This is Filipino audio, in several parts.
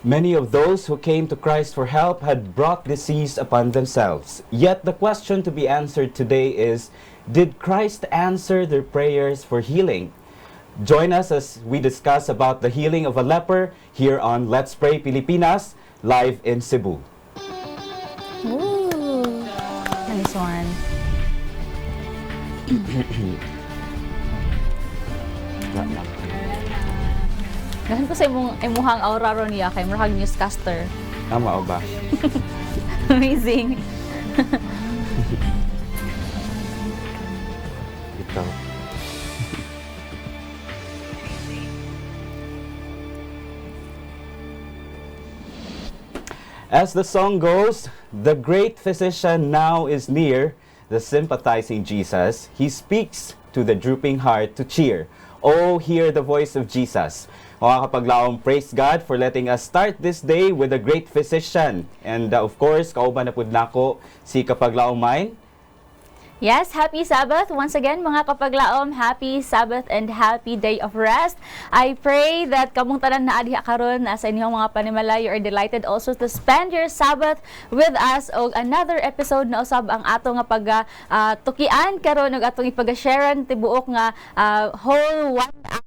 Many of those who came to Christ for help had brought disease upon themselves. Yet the question to be answered today is, did Christ answer their prayers for healing? Join us as we discuss about the healing of a leper here on Let's Pray Pilipinas, live in Cebu. Ooh, nice one. Gahan ko sa imuhang aura ron niya kay murag newscaster. Tama o ba? Amazing. Ito. As the song goes, the great physician now is near, the sympathizing Jesus. He speaks to the drooping heart to cheer. Oh, hear the voice of Jesus. Mga kapaglaom, praise God for letting us start this day with a great physician. And of course, kauban na pud nako si kapaglaom Mine. Yes, happy Sabbath. Once again, mga kapaglaom, happy Sabbath and happy day of rest. I pray that kamong tanan na adhiya karon sa inyong mga panimala, you are delighted also to spend your Sabbath with us. O another episode na usab ang ato nga tukian karon ug atong ipag-sharean tibuok nga whole 1 hour.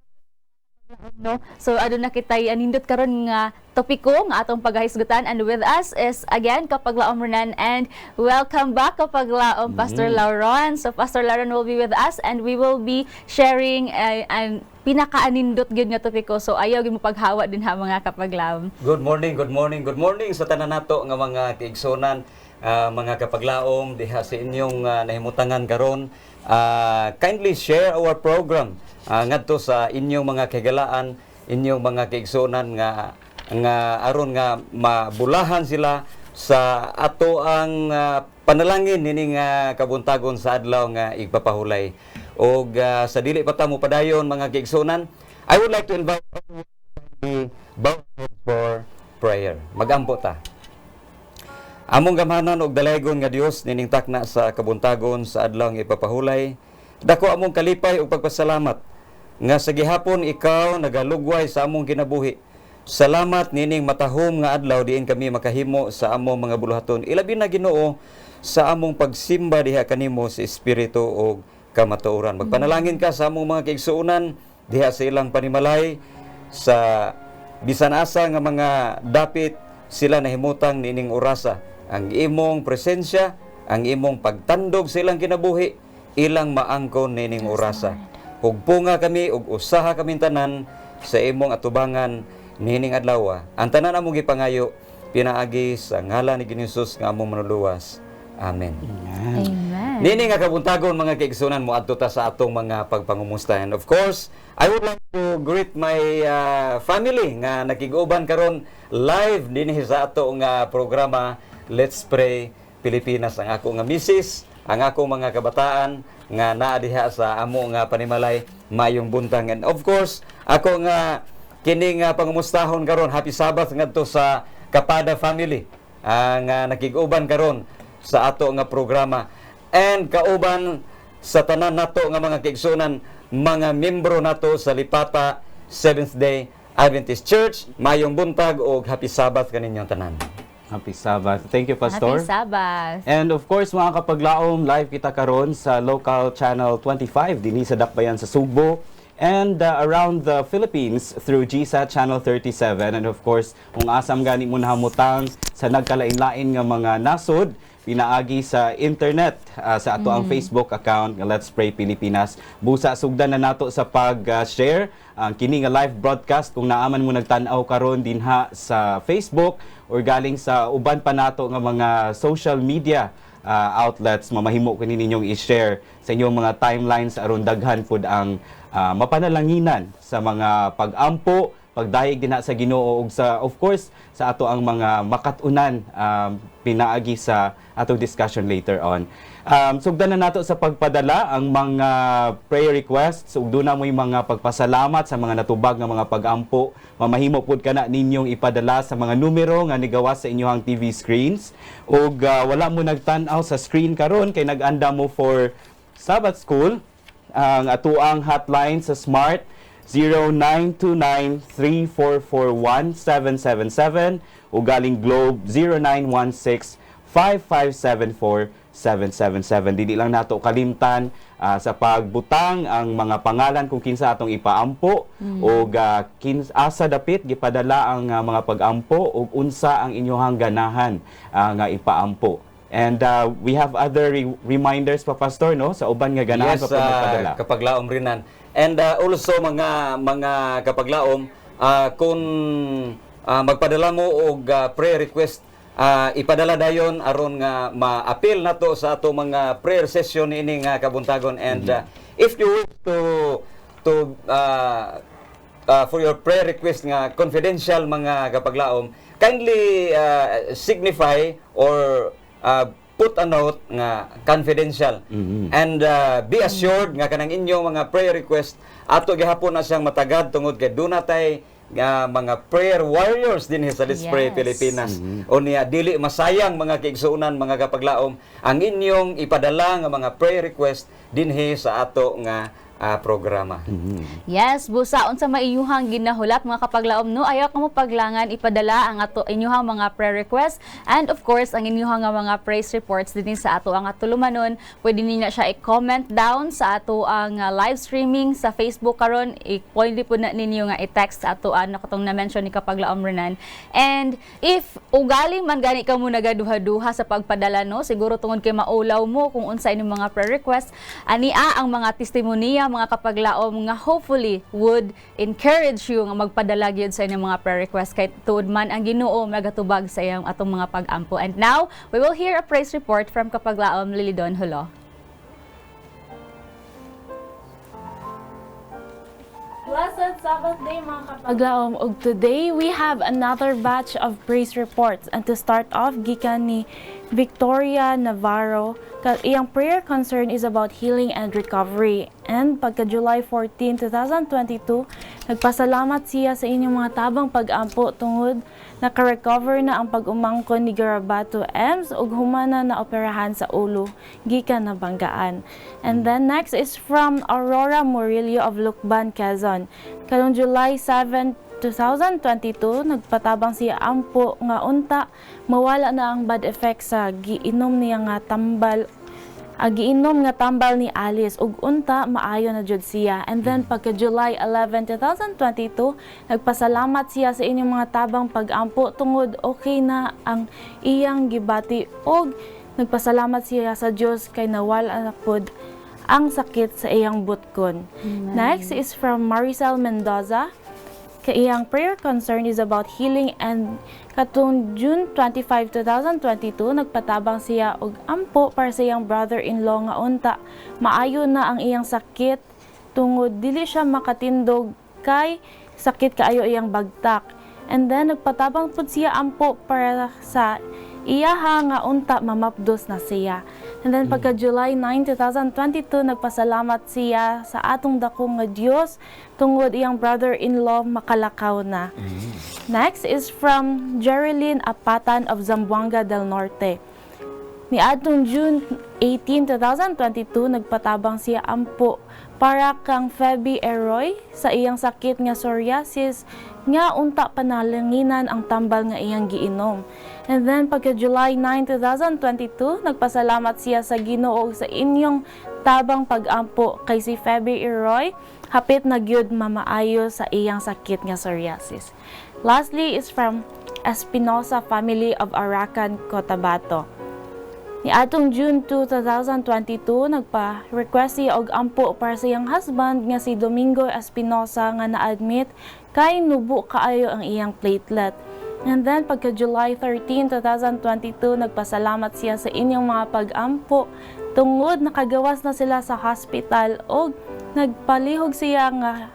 No? So aduna kitay anindot karon nga topiko nga atong paghahisgutan, and with us is again Kapaglaom Renan, and welcome back Kapaglaom Pastor Lauron. So Pastor Lauron will be with us and we will be sharing an pinaka-anindot gyud nga topiko. So ayaw gyud mo paghawa din ha mga kapaglaom. Good morning sa tanan nato nga mga kaigsonan, mga kapaglaom diha sa inyong nahimutangan karon. Kindly share our program ngadto sa inyong mga kagalaan, inyong mga kaigsonan nga aron nga mabulahan sila sa ato ang panalangin nining kabuntagon sa adlaw nga igpapahulay. Og sa dili pa ta mo padayon mga kaigsonan, I would like to invite everyone to bow for prayer. Magampo ta. Among gamhanan og dalaygon nga Dios nining takna sa kabuntagon sa adlaw nga ipapahulay, dako among kalipay og pagpasalamat nga sa gihapon ikaw nagalugway sa among kinabuhi. Salamat nining matahom nga adlaw diin kami makahimo sa among mga buluhaton. Ilabi na Ginoo sa among pagsimba diha kanimo sa espiritu og kamatuoran. Magpanalangin ka sa among mga kaigsuonan diha sa ilang panimalay, sa bisan asa nga mga dapit sila nahimutang nining orasa. Ang imong presensya, ang imong pagtandog sa ilang kinabuhi, ilang maangkon nining orasa. Ug punga kami ug usaha kami tanan sa imong atubangan nining adlaw. Ang tanan among gipangayo pinaagi sa ngalan ni Hesus nga among manuluwas. Amen. Amen. Nini nga kabuntagon mga kaigsunan, moadto ta sa atong mga pagpangumusta. And of course, I would like to greet my family nga nakig-uban karon live dinhi sa ato nga programa Let's Pray Pilipinas. Ang ako nga misis, ang ako mga kabataan nga naa diha sa amo nga panimalay mayong buntang. And of course, ako nga kini nga pangumustahon karon, happy Sabbath ngadto sa Kapada family nga nakig-uban karon sa ato nga programa, and kauban sa tanan nato nga mga kaigsunan, mga membro nato sa Lipata Seventh Day Adventist Church. Mayong buntag o happy Sabbath kaninyong tanan. Happy Sabbath. Thank you, Pastor. Happy Sabbath. And of course, mga kapaglaom, live kita karon sa local channel 25 dinhi sa Dakbayan sa Sugbo, and around the Philippines through GSAT channel 37. And of course, kung asam gani mo nahamutang sa nagkalain-lain nga mga nasod, pinaagi sa internet sa ato ang Facebook account nga Let's Pray Pilipinas. Busa sugdan na nato sa pag-share ang kini nga live broadcast kung naaman mo nagtan-aw karon dinha sa Facebook or galing sa uban pa nato nga mga social media outlets, mamahimo kini ninyong i-share sa inyong mga timelines aron daghan pud ang mapanalanginan sa mga pag-ampo, pagdayeg dinha sa Ginoo ug sa of course sa ato ang mga makatunan pinaagi sa atong discussion later on. Sugdan na nato sa pagpadala ang mga prayer requests ug doon na mo'y mga pagpasalamat sa mga natubag nga mga pag-ampo. Mamahimo pud kana ninyong ipadala sa mga numero nga nigawas sa inyohang TV screens. Ug wala mo nagtan-aw sa screen karon kay nag-anda mo for Sabbath School, ang atuang hotline sa Smart 0929-3441-777 o galing Globe 0916-5574-777. Dili lang nato kalimtan sa pagbutang ang mga pangalan kung kinsa atong ipaampo o asa dapit gipadala ang mga pagampo o unsa ang inyohang ganahan nga ipaampo. And we have other reminders pa, Pastor, no? Sa uban nga ganahan pa magpadala. Kapaglaom rinan. And also mga kapaglaom, kung magpadala mo og prayer request, ipadala dayon aron nga ma-appeal nato sa ato mga prayer session ini nga kabuntagon. And if you wish to for your prayer request nga confidential mga kapaglaom, kindly signify or put a note nga confidential. And be assured nga kanang inyong mga prayer request ato gihapon na siyang matagad tungod kay dunay mga prayer warriors din sa Let's Pray Pilipinas. O niya dili masayang mga kaigsuonan mga kapaglaom ang inyong ipadala nga mga prayer request dinhi sa ato nga programa. Yes, busaon sa maiyuhang ginahulat mga kapaglaom, no, ayaw ka mo paglangan ipadala ang ato inyuhang mga prayer requests, and of course ang inyuhang mga praise reports din sa ato ang atulumanon. Pwede niyo siya i-comment down sa ato ang live streaming sa Facebook karon. Pwede po na ninyo nga i-text sa ato ano katong na-mention ni kapaglaom Renan. And if ugali man gani ka mo nagaduha-duha sa pagpadala, no, siguro tungod kay maulaw mo kung unsa inyong mga prayer requests, ania ang mga testimonya mga kapaglaom nga hopefully would encourage you nga magpadala gyud sa inyong mga prayer request kay tuod man ang Ginoo magatubag sa iyang atong mga pag-ampo. And now we will hear a praise report from kapaglaom Lilidon Hulo. Blessed Sabbath day mga kapaglaom, ug today we have another batch of praise reports. And to start off, gikan ni Victoria Navarro, iyang prayer concern is about healing and recovery. And pagka July 14, 2022, nagpasalamat siya sa inyong mga tabang pag-ampo tungod naka-recover na ang pag-umangkon ni Garabato Ems ug humana na operahan sa ulo gikan na banggaan. And then next is from Aurora Murillo of Lucban, Quezon. Karong July 7, 2022, nagpatabang siya ampo nga unta mawala na ang bad effects sa giinom niya nga tambal giinom nga tambal ni Alice ug unta maayo na jud siya. And then pagka July 11, 2022, nagpasalamat siya sa inyong mga tabang pag-ampo tungod okay na ang iyang gibati ug nagpasalamat siya sa Dios kay nawala na pod ang sakit sa iyang butkon. Next is from Maricel Mendoza. Iyang prayer concern is about healing, and katong June 25, 2022, nagpatabang siya og ampo para sa iyang brother-in-law nga unta maayo na ang iyang sakit tungod dili siya makatindog kay sakit kaayo iyang bagtak. And then nagpatabang pud siya ampo para sa iyaha nga unta mamapdos na siya. And then pagka July 9, 2022, nagpasalamat siya sa atong dakong nga Dios tungod iyang brother-in-law makalakaw na. Next is from Jerilyn Apatan of Zamboanga del Norte. Niadtong June 18, 2022, nagpatabang siya ampo para kang Feby Eroy sa iyang sakit nga psoriasis nga unta panalanginan ang tambal nga iyang giinom. And then pagka July 9, 2022, nagpasalamat siya sa Ginoo sa inyong tabang pag-ampo kay si Feby Eroy hapit na gyud mamaayo sa iyang sakit nga psoriasis. Lastly is from Espinosa family of Arakan, Cotabato. Niadtong June 2, 2022, nagpa-request siya og ampo para sa iyang husband nga si Domingo Espinosa nga na-admit kay nubo kaayo ang iyang platelet. And then pagka July 13, 2022, nagpasalamat siya sa inyong mga pag-ampo tungod nakagawas na sila sa hospital og nagpalihog siya nga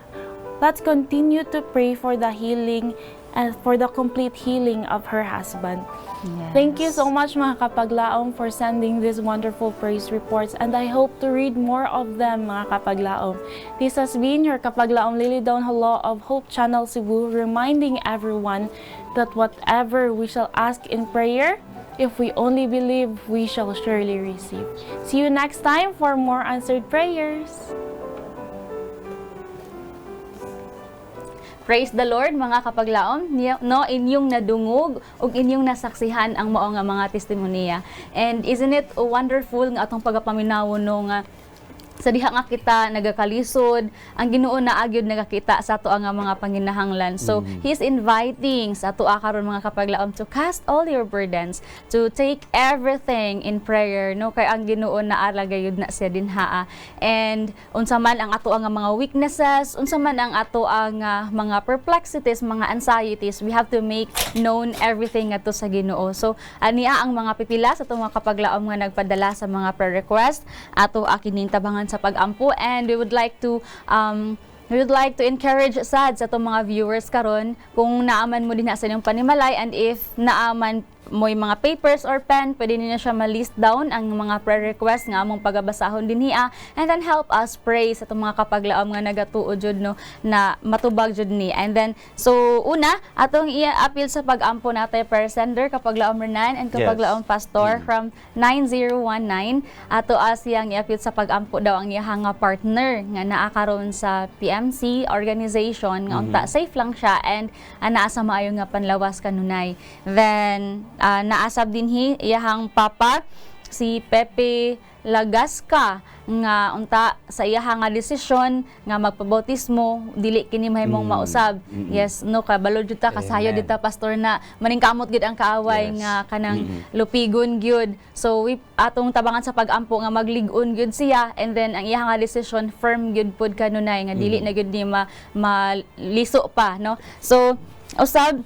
let's continue to pray for the healing and for the complete healing of her husband. Yes. Thank you so much mga kapaglaom for sending these wonderful praise reports, and I hope to read more of them mga kapaglaom. This has been your kapaglaom Lilidon Hulo of Hope Channel Cebu, reminding everyone that whatever we shall ask in prayer, if we only believe, we shall surely receive. See you next time for more answered prayers. Praise the Lord mga kapaglaom, no, inyong nadungog ug inyong nasaksihan ang mao nga mga testimonya. And isn't it wonderful nga atong pagapaminaw no nga sa diha nga kita nagakalisod, ang Ginoo na agyod nagakita sa ato nga mga panginahanglan. So He's inviting sa ato karon mga kapaglaom to cast all your burdens, to take everything in prayer, no, kay ang Ginoo na gayud na siya dinhaa. And unsa man ang ato nga mga weaknesses, unsa man ang ato ang mga perplexities, mga anxieties, we have to make known everything ato sa Ginoo. So ania ang mga pipila sa ato mga kapaglaom nga nagpadala sa mga prayer request ato kinintabangan sa pag-ampo, and we would like to encourage sad sa itong mga viewers karon kung naaman mo din sa inyong panimalay, and if naaman mo'y mga papers or pen, pwede niyo siya ma-list down ang mga prayer request nga among pagabasahon din hiya, and then help us pray sa itong mga kapaglaom nga nagatuo jud no na matubag jud ni. And then so una atong i-appeal sa pag-ampo natay prayer sender kapaglaom Renan and kapaglaom Pastor from 9019 ato siyang i-appeal sa pag-ampo daw ang iyang partner nga naa karon sa PMC organization nga unta safe lang siya and naa sa maayo nga panlawas kanunay. Then naasab din iyahang papa si Pepe Lagasca nga unta sa iyahang desisyon nga magpabautismo dili kini mahimong mausab. Yes, no, kabalo jud ta kasayo dita pastor na maningkamot gid ang kaaway nga kanang lupigon gyud. So we atong tabangan sa pag-ampo nga maglig-on gyud siya, and then ang iyahang desisyon firm gyud pud kanunay nga dili na gyud ni maliso pa, no. So usab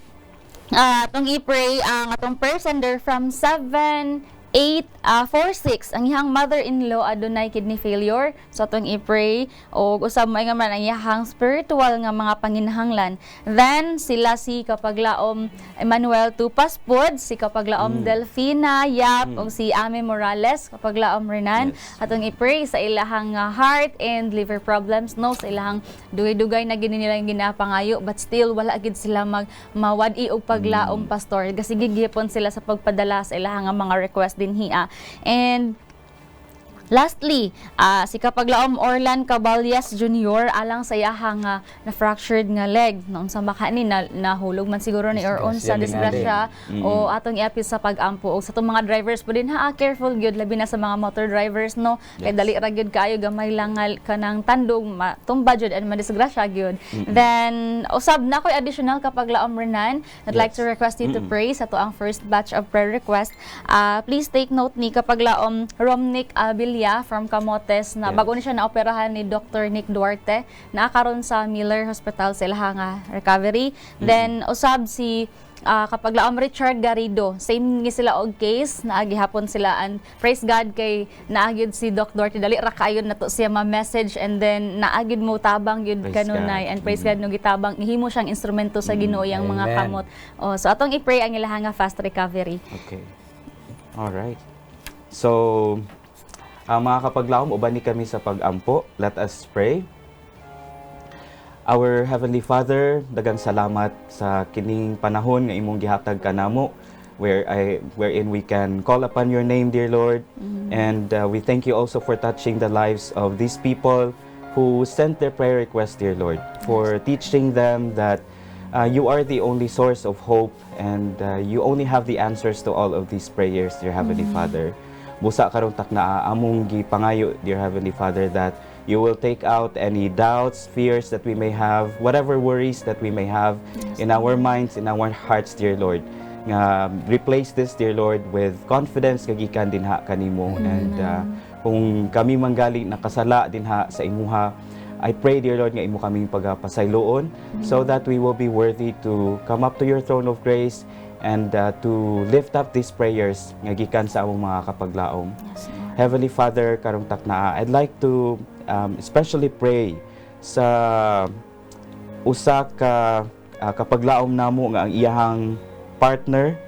atong i-pray ang atong prayer sender from 7846 ang iyang mother-in-law adunay kidney failure. So atong i-pray o usab mo nga man ang iyang spiritual nga mga panginahanglan. Then sila si kapaglaom Emmanuel Tupas pod, si kapaglaom Delfina Yap o si Ame Morales, kapaglaom Renan. Atong i-pray sa ilahang heart and liver problems, no, sa ilahang dugay-dugay na gini nila ginapangayo but still wala gid sila mawadi og paglaom pastor. Kasi gigipon sila sa pagpadala sa ilahang mga request din hiya. And lastly, si kapaglaom Orlan Caballas Jr. alang sa iyahang na-fractured nga leg. Noong sa baka ni, nahulog man siguro ni or on sa disgrasya o atong iapil sa pag-ampo. O sa itong mga drivers po din, careful gyud labi na sa mga motor drivers, no? Kay dali ra gyud kaayo gamay lang ka ng tandog, matumba gyud and madisgrasya gyud. Then, usab na ko'y additional kapaglaom Renan, I'd like to request you to pray sa to ang first batch of prayer request. Please take note ni kapaglaom Romnick Abilia from Camotes na bago ni siya naoperahan ni Dr. Nick Duarte na karon sa Miller Hospital sa ilahang recovery. Then usab si kapaglaom Richard Garrido, same nga sila og case, naagihapon sila, and praise God kay naagid si Doc Duarte dali ra kayon nato siya ma-message, and then naagid mo tabang yun kanunay, and praise God no gitabang ihimo siyang instrumento sa Ginoo yang mga kamot. So atong i-pray ang ilahang fast recovery. Okay. All right. So mga kapaglaom, uban ni kami sa pag-ampo. Let us pray. Our Heavenly Father, daghang salamat sa kining panahon nga imong gihatag kanamo wherein we can call upon your name, dear Lord. And we thank you also for touching the lives of these people who sent their prayer requests, dear Lord, for teaching them that you are the only source of hope, and you only have the answers to all of these prayers, dear Heavenly Father. Busa karon tak na among gipangayo, dear Heavenly Father, that you will take out any doubts, fears that we may have, whatever worries that we may have in our minds, in our hearts, dear Lord. Replace this, dear Lord, with confidence kagikan dinha kanimo. And kung kami manggali nakasala dinha sa imuha, I pray, dear Lord, nga imo kaming pagapasayloon so that we will be worthy to come up to your throne of grace and to lift up these prayers nga gikan sa among mga kapaglaom. Heavenly Father, karong takna, I'd like to especially pray sa usa ka kapaglaom namo nga ang iyahang partner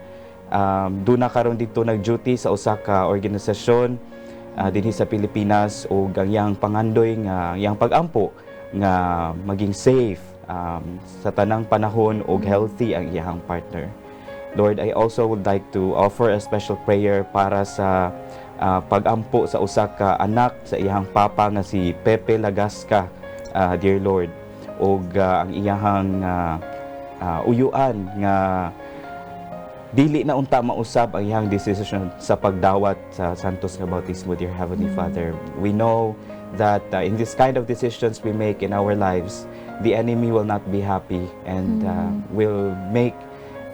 duna karon dito nag-duty sa usa ka organisasyon dinhi sa Pilipinas, o ang iyang pangandoy nga iyang pag-ampo nga maging safe sa tanang panahon o healthy ang iyahang partner. Lord, I also would like to offer a special prayer para sa pag-ampo sa usa ka anak sa iyang papa nga si Pepe Lagasca, dear Lord. ug ang iyahang uyuan nga dili na unta mausab ang iyang decision sa pagdawat sa santos nga bautismo, dear Heavenly Father. We know that in this kind of decisions we make in our lives, the enemy will not be happy and will make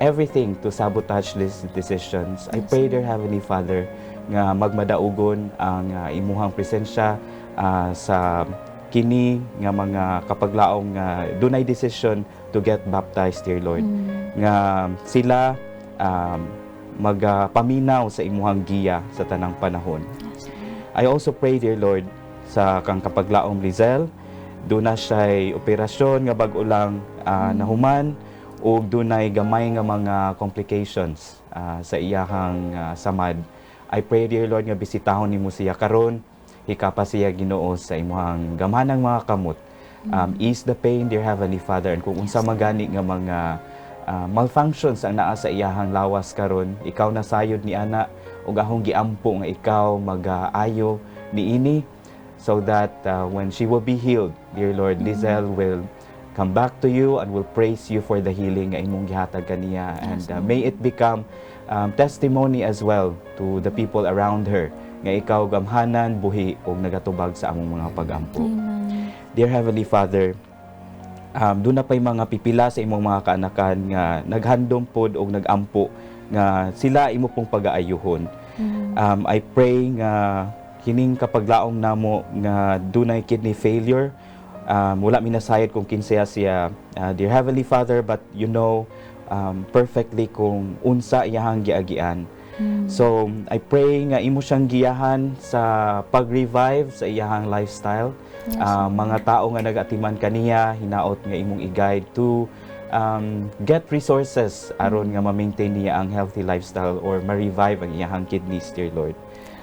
everything to sabotage these decisions. I pray, dear Heavenly Father, nga magmadaugon ang imuhang presensya sa kini nga mga kapaglaong dunay decision to get baptized, dear Lord. Nga sila magpaminaw sa imuhang giya sa tanang panahon. I also pray, dear Lord, sa kang kapaglaong Lizel, doon na siya'y operasyon nga bag-o lang nahuman o dunay gamay nga mga complications sa iyahang samad. I pray, dear Lord, nga bisitahon nimo siya karon, hikapa siya Ginoo sa imuhang gamhanang mga kamot. Ease the pain, dear Heavenly Father, and kung unsa magani nga mga malfunctions ang naa sa iyahang lawas karon, ikaw na sayod ni ana ug ahong giampo nga ikaw mag-ayo niini so that when she will be healed, dear Lord, Lizel will come back to you and will praise you for the healing nga imong gihatag kaniya, and may it become testimony as well to the people around her nga ikaw gamhanan, buhi ug nagatubag sa among mga pag-ampo. Dear Heavenly Father, doon na pa'y mga pipila sa imong mga kaanakan nga naghandom pod o nagampo nga sila imo pong pag-aayuhon. I pray nga kining kapaglaong namo nga dunay kidney failure, wala minasayad kung kinsa siya, dear Heavenly Father, but you know perfectly kung unsa iyahang giagian. So I pray nga imo siyang giyahan sa pag-revive sa iyahang lifestyle. Mga tao nga nag-atiman kaniya, hinaot nga imong i-guide to get resources aron nga ma-maintain niya ang healthy lifestyle or ma-revive ang iyahang kidneys, dear Lord.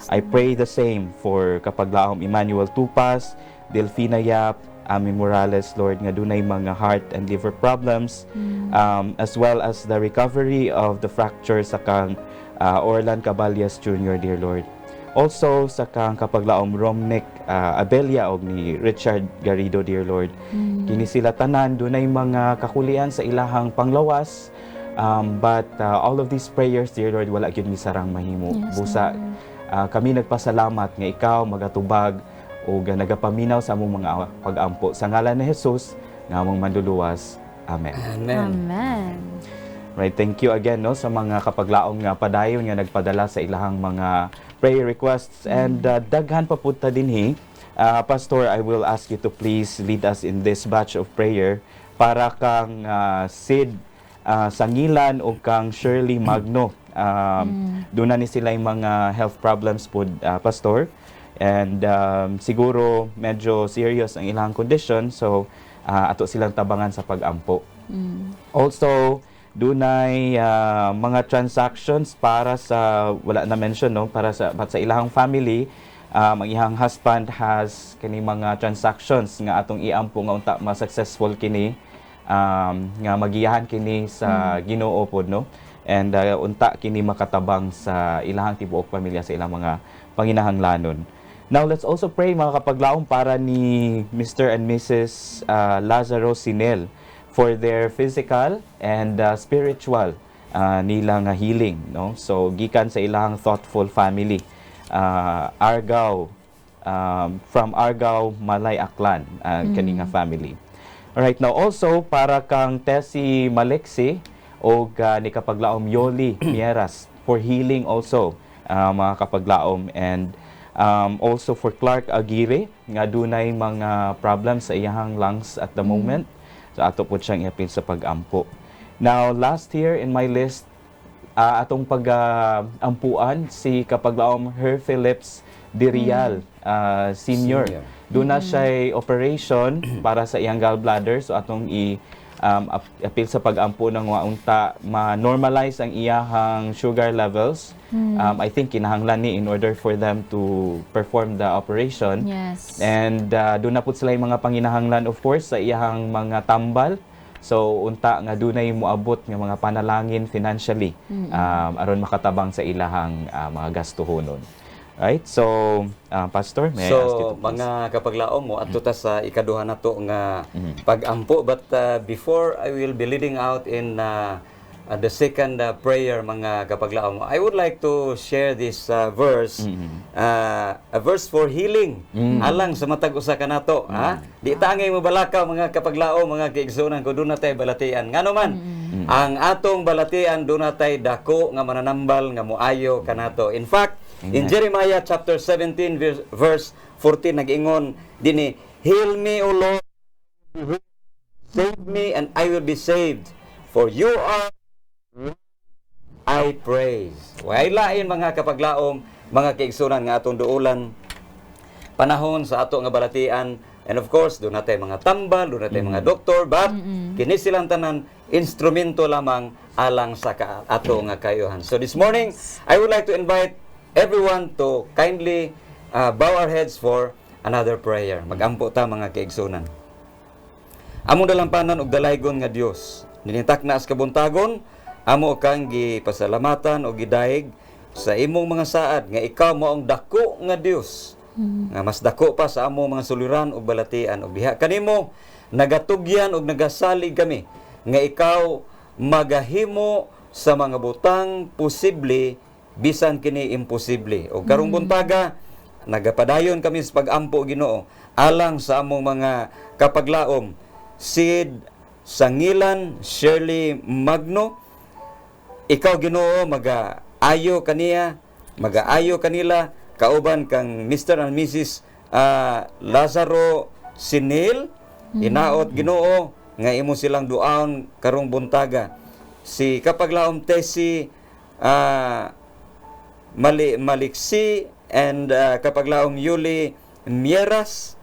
I pray the same for kapaglaom Emmanuel Tupas, Delfina Yap, Ami Morales, Lord, nga dunay mga heart and liver problems, as well as the recovery of the fracture sa kang Orlan Caballas Jr., dear Lord. Also, sa kang kapaglaom Romnick Abelia og ni Richard Garrido, dear Lord. Kini sila tanan, dunay mga kakulian sa ilahang panglawas. But all of these prayers, dear Lord, wala gyud mi sarang mahimo. Busa, kami nagpasalamat nga ikaw magatubag o nagapaminaw sa among mga pag-ampo. Sa ngalan ni Jesus, nga among manluluwas. Amen. Amen. Right, thank you again no sa mga kapaglaom nga padayon nga nagpadala sa ilahang mga prayer requests, and daghan pa pud ta dinhi. Pastor, I will ask you to please lead us in this batch of prayer para kang Sid Sangilan o kang Shirley Magno. Doon na ni sila yung mga health problems pud, Pastor, and siguro medyo serious ang ilang condition, so ato silang tabangan sa pag-ampo. Also, dunay mga transactions para sa wala na mention no para sa ilahang family. Ang iyang husband has kini mga transactions nga atong iampo nga unta ma-successful kini, nga magiyahan kini sa Ginoo pod no, and unta kini makatabang sa ilahang tibuok pamilya sa ilang mga panginahanglanon. Now let's also pray mga kapaglaom para ni Mr. and Mrs. Lazaro Sinel for their physical and spiritual nilang healing, no? So gikan sa ilang thoughtful family, Argao, from Argao Malay Aklan, kaninga family. Alright, now also para kang Tessie Malexi o ni kapaglaom Yoli Mieras for healing also, mga kapaglaom, and also for Clark Aguirre nga dunay mga problems sa iyahang lungs at the moment. So ato po siyang iapil sa pag-ampo. Now, last here in my list, atong pag-ampuan si kapaglaom Her Phillips Dirial, Senior. Doon na siya'y operation para sa iyang gallbladder. So atong apil sa pag-ampo ng unta ma-normalize ang iyahang sugar levels. I think kinahanglan ni in order for them to perform the operation. Yes. And doon na po sila yung mga panginahanglan, of course, sa iyahang mga tambal. So unta nga dunay moabot nga mga panalangin financially aron makatabang sa ilahang mga gastuhonon. Right? So, Pastor, may I ask you So, to please? mga kapaglaom mo, ato ta sa ikaduha na to nga pag-ampo. But before I will be leading out in the second prayer, mga kapaglaom, I would like to share this verse, a verse for healing. Alang sa matag usa ka nato, ha? Di ta ngay mabalakaw, mga kapaglaom, mga kaigsunan, kung doon na tayo balatian. Nga naman, ang atong balatian, doon na tayo dako nga mananambal, nga muayo ka nato. In fact, in Jeremiah chapter 17 verse 14 nag-ingon dinhi, "Heal me, O Lord, save me and I will be saved, for you are I praise." Way lain, mga kapaglaom, mga kaigsunan, nga atong duulan panahon sa ato nga balatian. And of course, doon natin mga tambal, doon natin mga doktor, but kini silang tanan instrumento lamang alang sa ato nga kayuhan. So this morning, I would like to invite everyone to kindly bow our heads for another prayer. Magampo ta, mga kaigsunan. Among dalampanan ug dalaygon nga Dios, ninitak na as kabuntagon, amo kang gipasalamatan o gidaig sa imong mga saad nga ikaw mao ang dako nga Dios. Nga mas dako pa sa amo mga suliran ug balatian, ug diha kanimo nagatugyan ug nagasalig kami nga ikaw magahimo sa mga butang posible bisan kini imposible. O karong buntaga nagapadayon kami sa pag-ampo, Ginoo, alang sa among mga kapaglaom, Sid Sangilan, Shirley Magno. Ikaw, Ginoo, magaayo kanila kauban kang Mr. and Mrs. Lazaro Sinil. Inaot, Ginoo, nga imo silang duaon karong buntaga. Si kapaglaom Tessie Maliksi and kapaglaom Yuli Mieras,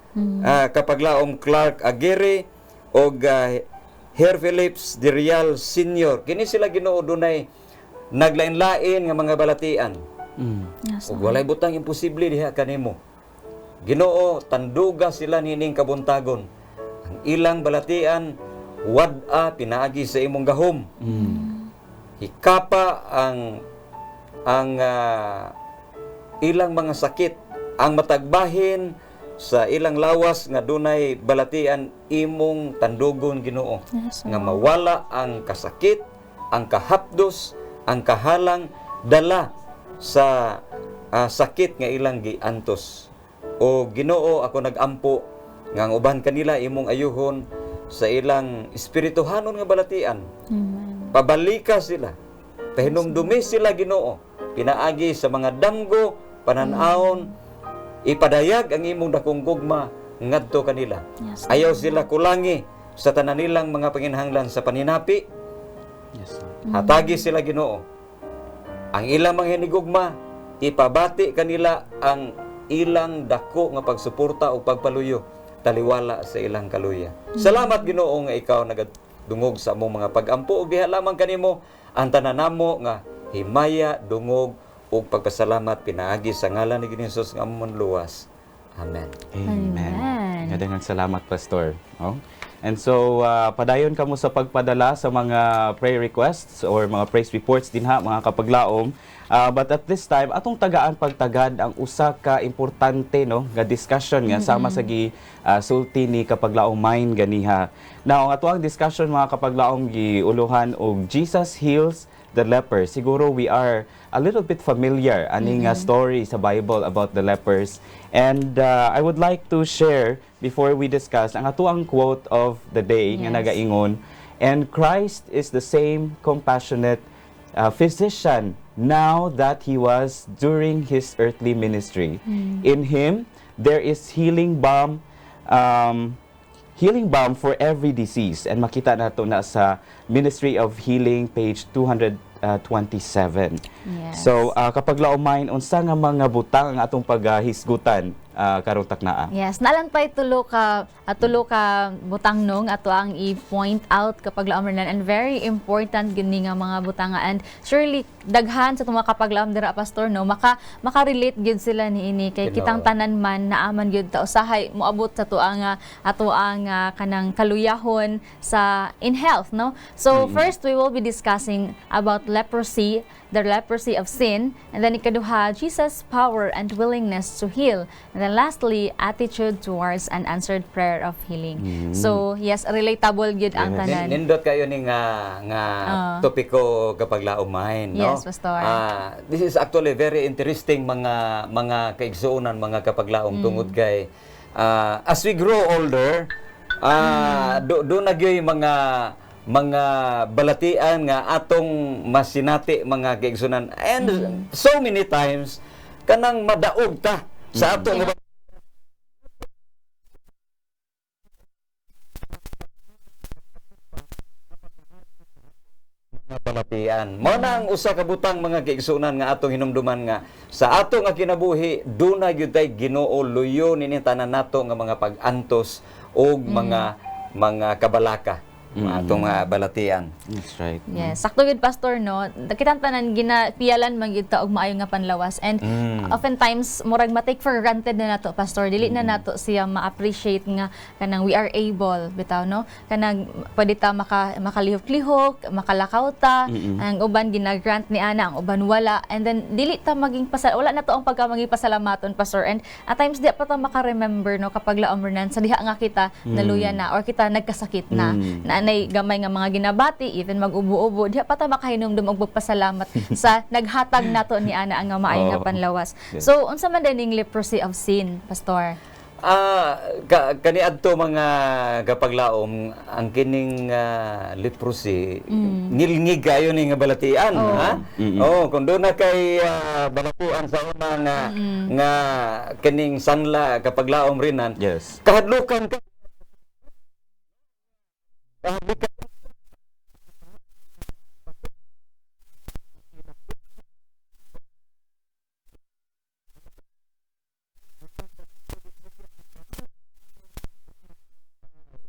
kapaglaom Clark Aguirre og Herr Phillips de Real Senior. Kini sila, Ginoo, dunay naglain-lain nga mga balatian. Yes, Ug walay butang imposible diha kanimo. Ginoo, tanduga sila nining kabuntagon. Ang ilang balatian wad-a pinaagi sa imong gahom. Hikapa ang ilang mga sakit, ang matagbahin sa ilang lawas nga dunay balatian imong tandugon, Ginoo. Yes, Nga mawala ang kasakit, ang kahapdos, ang kahalang dala sa sakit nga ilang giantos. O Ginoo, ako nagampo nga ang uban kanila imong ayuhon sa ilang espirituhanon nga balatian. Pabalika sila, pahinumdumi sila, Ginoo, pinaagi sa mga damgo, pananawon, ipadayag ang imong dakong gugma ngadto kanila. Yes, Ayaw sila kulangi sa tanan nilang mga panginahanglan sa paninapi. Yes, Lord. Hatagi sila, Ginoo. Ang ilang mga hinigugma, ipabati kanila ang ilang dako nga pagsuporta o pagpaluyo, taliwala sa ilang kaluya. Salamat, Ginoo, nga ikaw nagadungog sa among mga pag-ampo ug diha lamang kanimo ang tanan namo nga himaya, dungog ug pagpasalamat pinaagi sa ngalan ni Ginoong Hesus nga among luwas. Amen. Amen. Amen. Nga salamat, Pastor. Oh? And so, padayon kamo sa pagpadala sa mga prayer requests or mga praise reports din ha, mga kapaglaom. But at this time, atong tagaan pagtagad ang usa ka importante, no, nga discussion nga sama sa sulti ni kapaglaom mind ganiha. Now, ang atuang discussion, mga kapaglaom, giuluhan og Jesus heals the leper. Siguro we are a little bit familiar aning story sa Bible about the lepers. And I would like to share before we discuss ang atuang quote of the day nga Yes. nagaingon, "And Christ is the same compassionate physician now that he was during his earthly ministry. In him there is healing balm for every disease." And makita nato na sa Ministry of Healing page 227. Yes. So kapag laumain unsa nga mga butang ang atong paghisgutan karong taknaa. Yes, nalang pa tulo ka butang nung ato ang i-point out kapag laom rin, and very important gini nga mga butanga, and surely daghan sa mga kapaglaom dira, Pastor, no, maka-relate gyud sila niini kay Ginoo. kitang tanan man naaman gyud ta usahay moabot sa ato ang kanang kaluyahon sa in health, no. So first we will be discussing about leprosy the leprosy of sin. And then ikaduha, Jesus' power and willingness to heal. And then lastly, attitude towards an answered prayer of healing. So, yes, relatable gyud ang Yes. tanan. Nindot kayo ni nga topiko kapag laumahin, no? Yes, Pastor. This is actually very interesting mga kaigsuonan, mga kapaglaom tungod kay as we grow older, do nagyoy mga balatian nga atong masinati mga kaigsuonan, and so many times kanang madaog ta sa atong balatian. Mao na ang usa ka butang mga kaigsuonan nga atong hinumduman nga sa ato nga kinabuhi dunay gyud tay Ginoo luyo nini tanan nato nga mga pag-antos og mga kabalaka atong mga balatian. That's right. Yes, sakto gid Pastor, no. Kitang tanan ginapialan man gyud ta og maayo nga panlawas, and oftentimes murag ma-take for granted na nato, Pastor. Dili na nato siya ma-appreciate nga kanang we are able bitaw, no. Kanang pwede ta makalihok-lihok, makalakaw ta, ang uban gina-grant ni ana, ang uban wala, and then dili ta maging wala na to ang maging pasalamaton, Pastor. And at times di pa ta maka-remember, no, kapag laomrenan sa diha nga kita naluya na or kita nagkasakit na nay gamay nga mga ginabati, even mag-ubo-ubo, diha pa ta makahinumdum og pagpasalamat sa naghatag nato ni ana ang maayo nga panlawas. Yes. So unsa man dining leprosy of sin, Pastor? Kaniadto mga kapaglaom ang kining leprosy ngilngig kayo ni nga balatian, ha? Kung doon na kay balatuan sa una nga kining sanla kapaglaom rinan, Yes. kahadlukan ka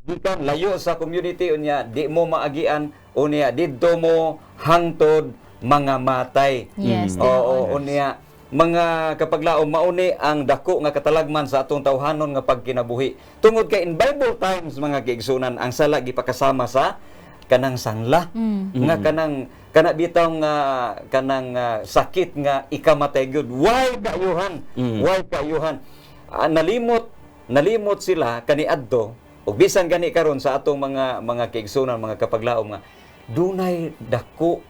gikan layo sa community unya, di mo maagian unya didto mo hangtod mga matay. Yes, Oo, unya mga kapaglaom mauni ang dako nga katalagman sa atong tawhanon nga pagkinabuhi. Tungod kay in Bible times mga kaigsunan, ang sala gipakasama sa kanang sangla nga kana bitaw nga kanang sakit nga ikamatay gyud. Why kayuhan? Why kayuhan? Nalimot sila kaniadto ug bisan gani karon sa atong mga kaigsunan, mga kapaglaom nga dunay dako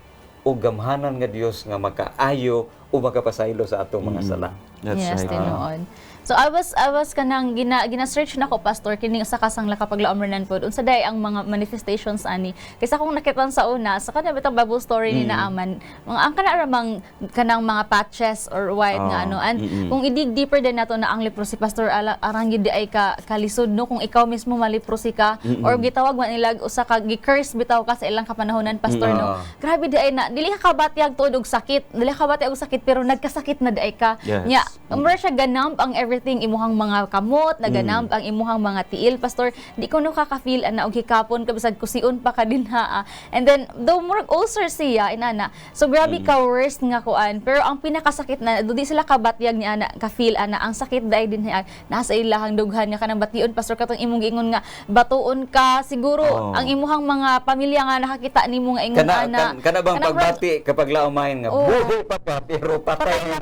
o gamhanan nga Dios nga makaayo o makapasaylo sa atong mga sala. That's yes, right. tinuod. So I was kanang gina-search nako, Pastor, kini sa kasangla kapag laomrenan pod unsa day ang mga manifestations ani. Kaysa kung nakita sa una sa kana bitang Bible story ni Naaman, ang kana ramang kanang mga patches or white nga ano, and kung i-dig deeper din nato na ang leprosy, Pastor, arang gid di ay ka kalisod, no, kung ikaw mismo maleprosy ka or gitawag man nila usa ka gi-curse bitaw ka sa ilang kapanahonan, Pastor, no. Grabe di ay na dili ka kabatyag tuod og sakit, dili ka kabatyag og sakit pero nagkasakit na di ay ka. Yes. Nya, mura siya ganamp ang everything, imuhang mga kamot, naganamp ang imuhang mga tiil, Pastor. Di ko no kaka-feel ana og hikapon ka bisag kusion pa ka dinha. And then though murag ulcer siya inana. So grabe ka worst nga kuan, pero ang pinakasakit na di sila kabatyag ni ana ka-feel ana ang sakit dai dinha nasa ilahang dughan nga kanang bation, Pastor, katong imong giingon nga batuon ka siguro ang imuhang mga pamilya nga nakakita nimo nga ingon ana. Kana bang pagbati kapag laumahin nga buhi pa pero patay na.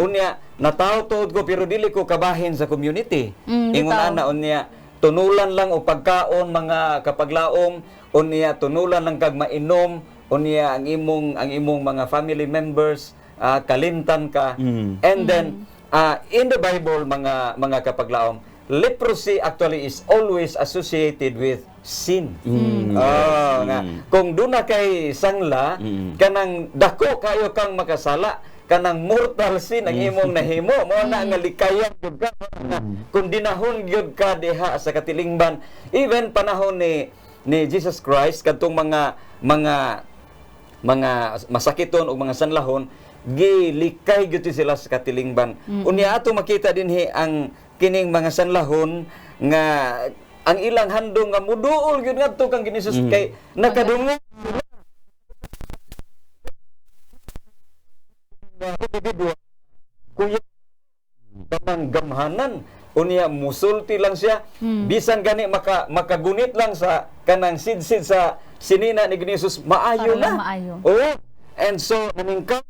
Unya nataw tuod ko pero dili ko kabahin sa community. Ingon ana unya tunulan lang og pagkaon mga kapaglaom, unya tunulan lang kag mainom, unya ang imong mga family members kalimtan ka. And then in the Bible mga kapaglaom, leprosy actually is always associated with sin. Nga kung duna kay sangla kanang dako kayo kang makasala, kanang mortal sin ang imong nahimo, mo na nga likayan gyud ka, kung dinahon gyud ka diha sa katilingban. Even panahon ni Jesus Christ kadtong mga masakiton o mga sanlahon, gilikay gyud sila sa katilingban. Unya ato makita dinhi ang kining mga sanlahon nga ang ilang handong nga muduol gyud ngadto kang Ginisus kay nakadungog individual kuya tamang gamhanan unya musulti lang siya. Bisan gani makagunit lang sa kanang sidsid sa sinina ni Jesus, maayo Para na. lang maayo. Oo. And so naningkaw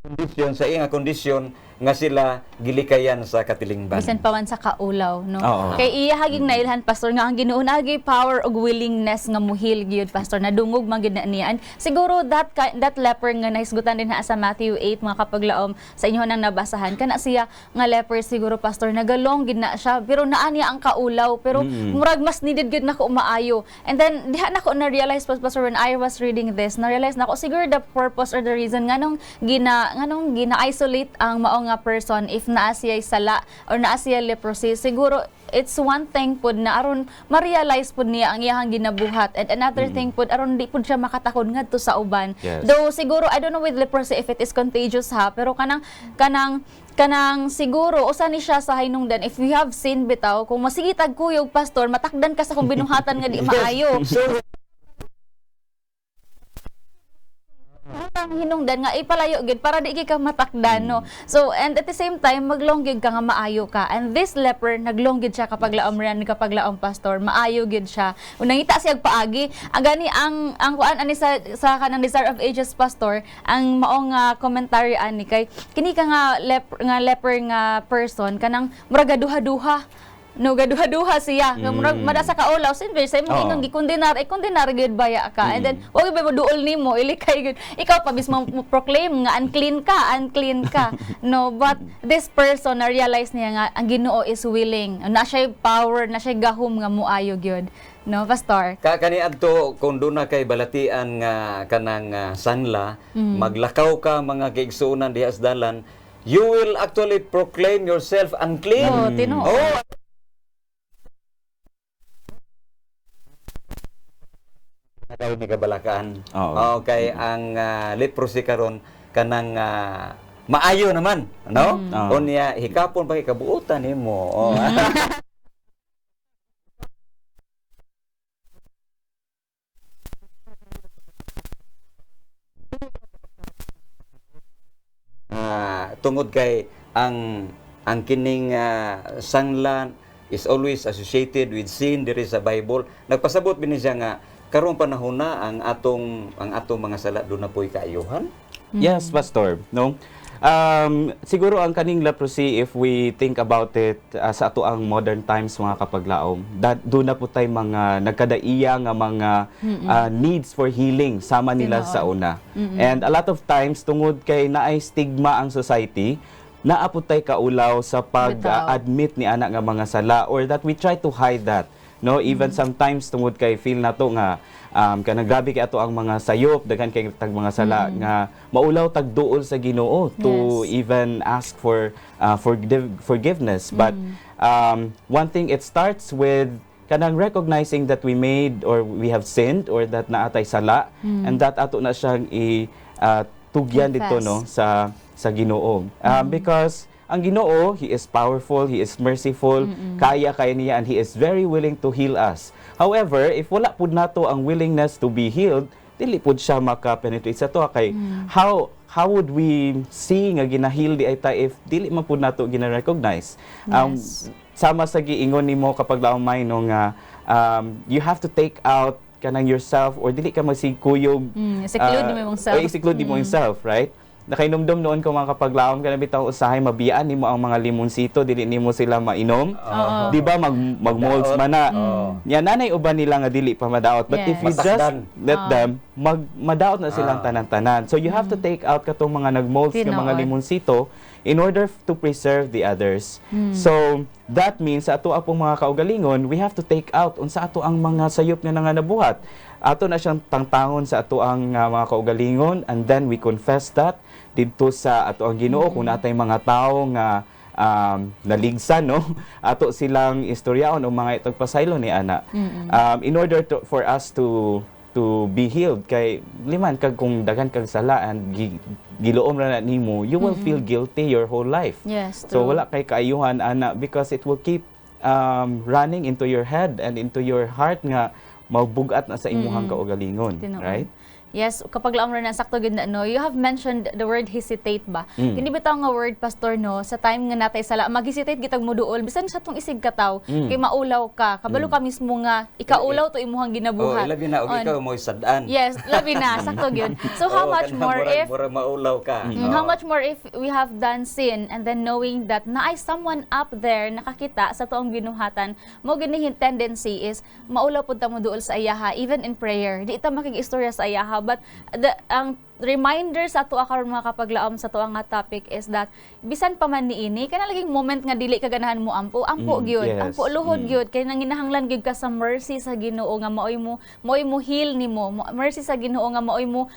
kondisyon sa iyang kondisyon nga sila gilikayan sa katilingban. Bisan pa man sa kaulaw, no? Oo. Kay iya haging nailhan, Pastor, nga ang Ginoo nagay power og willingness nga muhil gyud, Pastor, nadungog man gyud na niya. And siguro that leper nga nahisgutan din ha sa Matthew 8, mga kapaglaom, sa inyo nang nabasahan, kana siya nga leper siguro, Pastor, nagalong gid na siya, pero naa niya ang kaulaw, pero murag mas needed gyud nako maayo. And then diha nako na realize, Pastor, when I was reading this, na realize nako siguro the purpose or the reason nganong gina-isolate ang mao nga person if naa siya sala or naa siya leprosy, siguro it's one thing pud na aron ma-realize pud niya ang iyang ginabuhat, and another thing pud aron di pud siya makatakon ngadto sa uban. Yes. Though siguro I don't know with leprosy if it is contagious ha, pero kanang siguro usa ni siya sa hinungdan, if you have seen bitaw kung masigitag kuyog, Pastor, matakdan ka sa kung binuhatan nga di maayo. Ang hinungdan nga ipalayo gid para di ka matakdan, no. So and at the same time maglong gid ka nga maayo ka, and this leper naglong gid siya kapag laom ran kapag laom, Pastor, maayo gid siya. Unangita siya paagi agani ang kuan ani sa kanang Desire of Ages, Pastor, ang mao nga commentary ani kay kini ka nga leper nga person kanang murag duha-duha. No, gaduha-duha siya. Nga murag mada sa kaulaw, siyempre sa imong ingon gikondenar, kondenar gid baya ka. And then wag ba duol nimo, ilikay gid. Ikaw pa mismo mo proclaim nga unclean ka. No, but this person na realize niya nga ang Ginoo is willing. Na siya power, na siya gahom nga muayo gyud. No, Pastor. Kani adto kung doon na kay balatian nga kanang sanla, maglakaw ka mga kaigsuonan diha sa dalan, you will actually proclaim yourself unclean. Oh, Tinoo. Oh, daw ni kabalakaan. Oo. Okay, ang leprosy karon kanang maayo naman, no? Oo. Unya hikapon pa kay kabuutan nimo. Oh. Tungod kay ang kining sanglan is always associated with sin diri sa Bible. Nagpasabot bini siya nga karong panahon na ang atong mga sala do na poy kaayuhan. Yes, Pastor. No? Siguro ang kaning leprosy, if we think about it sa ato ang modern times, mga kapaglaom, doon na po tayo mga nagkadaiya nga mga needs for healing sama nila sa una. And a lot of times, tungod kay naay stigma ang society, naapot tayo kaulaw sa pag-admit ni anak nga mga sala, or that we try to hide that. No, even sometimes tungod kay feel nato nga kanang grabe kay ato ang mga sayop, daghan kay tag mga sala nga maulaw tag duol sa Ginoo to even ask for forgiveness. But one thing, it starts with kanang recognizing that we made or we have sinned or that naatay sala, and that ato na siyang tugyan dito, no, sa Ginoo. Because ang Ginoo, He is powerful, He is merciful, kaya niya, and He is very willing to heal us. However, if wala pud nato ang willingness to be healed, dili pud siya maka-penetrate sa to. Kay how would we see nga ginahil di ay ta if dili man pud nato gina-recognize? Sama sa giingon nimo kapag laumay no nga you have to take out kanang yourself, or dili ka magsigkuyog. Seclude mo yung self. Seclude mo yung self, right? Nakainomdom noon ko mga kapaglaom ka na bitaw usahay, mabiyaan nimo ang mga limonsito, dili nimo sila mainom. Di ba mag-molds man na. Yan nanay uban nila nga dili pa madaot, but if you just let them, madaot na silang tanan-tanan. So you have to take out katong mga nag-molds nga mga limonsito in order to preserve the others. So that means sa ato apong mga kaugalingon, we have to take out unsa ato ang mga sayop nga nabuhat. Ato na siyang tangtangon sa ato ang mga kaugalingon, and then we confess that dito sa ato ang Ginoo. Kung natay mga tao nga naligsan, no, ato silang istoryaon o mga itong pasaylo ni ana, in order for us to be healed. Kay liman kag kung daghan kag sala and giluom ra na nimo, you will feel guilty your whole life. Yes, So true. wala kay kaayuhan ana, because it will keep running into your head and into your heart nga magbugat na sa imuhang kaugalingon, right? Yes, kapag laom rin na sakto gid na no, you have mentioned the word hesitate ba? Kini bitaw nga word pastor no, sa time nga natay sala mag-hesitate gitag moduol bisan sa tong isig kataw kay maulaw ka. Kabalo ka mismo nga ikaulaw to imuhang Oh, ginabuhat. labi na og On- ikaw mo sadaan. Yes, labi na sakto gyud. So how Oo, much kanang more murag- if murag maulaw ka. How much more if we have done sin and then knowing that naay someone up there nakakita sa tuong binuhatan, mo ginihin tendency is maulaw pud ta mo duol sa ayaha even in prayer. Di ta makig-istorya sa ayaha but ang reminder sa ato karon mga kapaglaom sa tuang nga topic is that bisan pa man niini kana laging moment nga dili ka ganahan mo ampo gyud yes. ampo luhod gyud kay nanginahanglan gyud ka sa mercy sa Ginoo nga maoy mo heal nimo mercy sa Ginoo nga maoy mo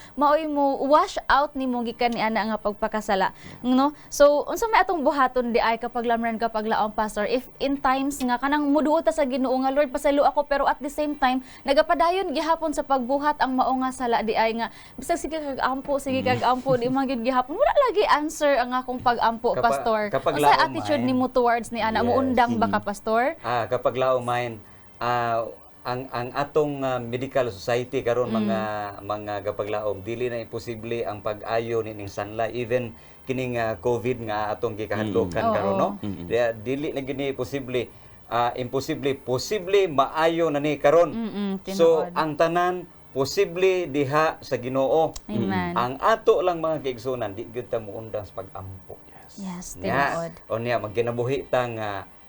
wash out nimo gikan ni ana nga pagpakasala no. So unsa may atong buhaton di ay kapag lamran kapag laom pastor if in times nga kanang muduot ta sa Ginoo nga Lord pasaylo ako pero at the same time nagapadayon gihapon sa pagbuhat ang mao nga sala di ay nga bisag sige kag ampo di man gyud gihapon wala lagi answer ang akong pag-ampo pastor. kapag Unsa laom attitude main- nimo towards ni ana Yes. muundang ba ka pastor? Kapag laumain, ang atong medical society karon mga kapaglaom dili na imposible ang pag-ayo ning sanla even kining COVID nga atong gikahadlokan karon no. Dili na gini posible imposible maayo na ni karon. So tinuod. ang tanan posible diha sa Ginoo. Amen. Ang ato lang mga kaigsunan di gyud ta muundang sa pag-ampo. Yes, Nya, tinuod. o niya magkinabuhi tang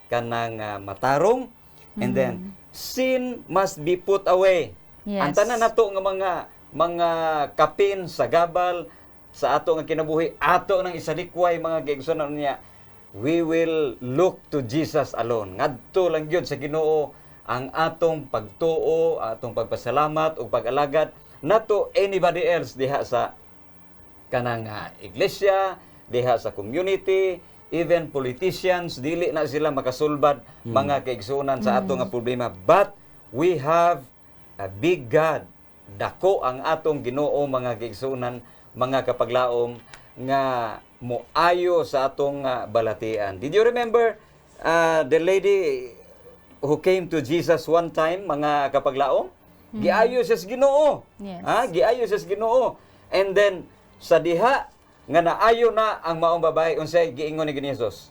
kanang matarong and then sin must be put away. Yes. Ang tanan nato nga mga kapin sa gabal sa ato nga kinabuhi ato nang isalikway mga kaigsunan niya. We will look to Jesus alone. Ngadto lang gyud sa Ginoo ang atong pagtuo, atong pagpasalamat ug pag-alagad nato anybody else diha sa kanang iglesia, diha sa community, even politicians dili na sila makasulbad mga kaigsunan sa ato nga problema, but we have a big God. Dako ang atong Ginoo mga kaigsunan, mga kapaglaom nga moayo sa atong balatian. Did you remember the lady who came to Jesus one time, mga kapaglaom? Giayo siya sa Ginoo. Yes. Giayo siya sa Ginoo. And then sa diha nga naayo na ang maong babae unsay giingon ni Jesus?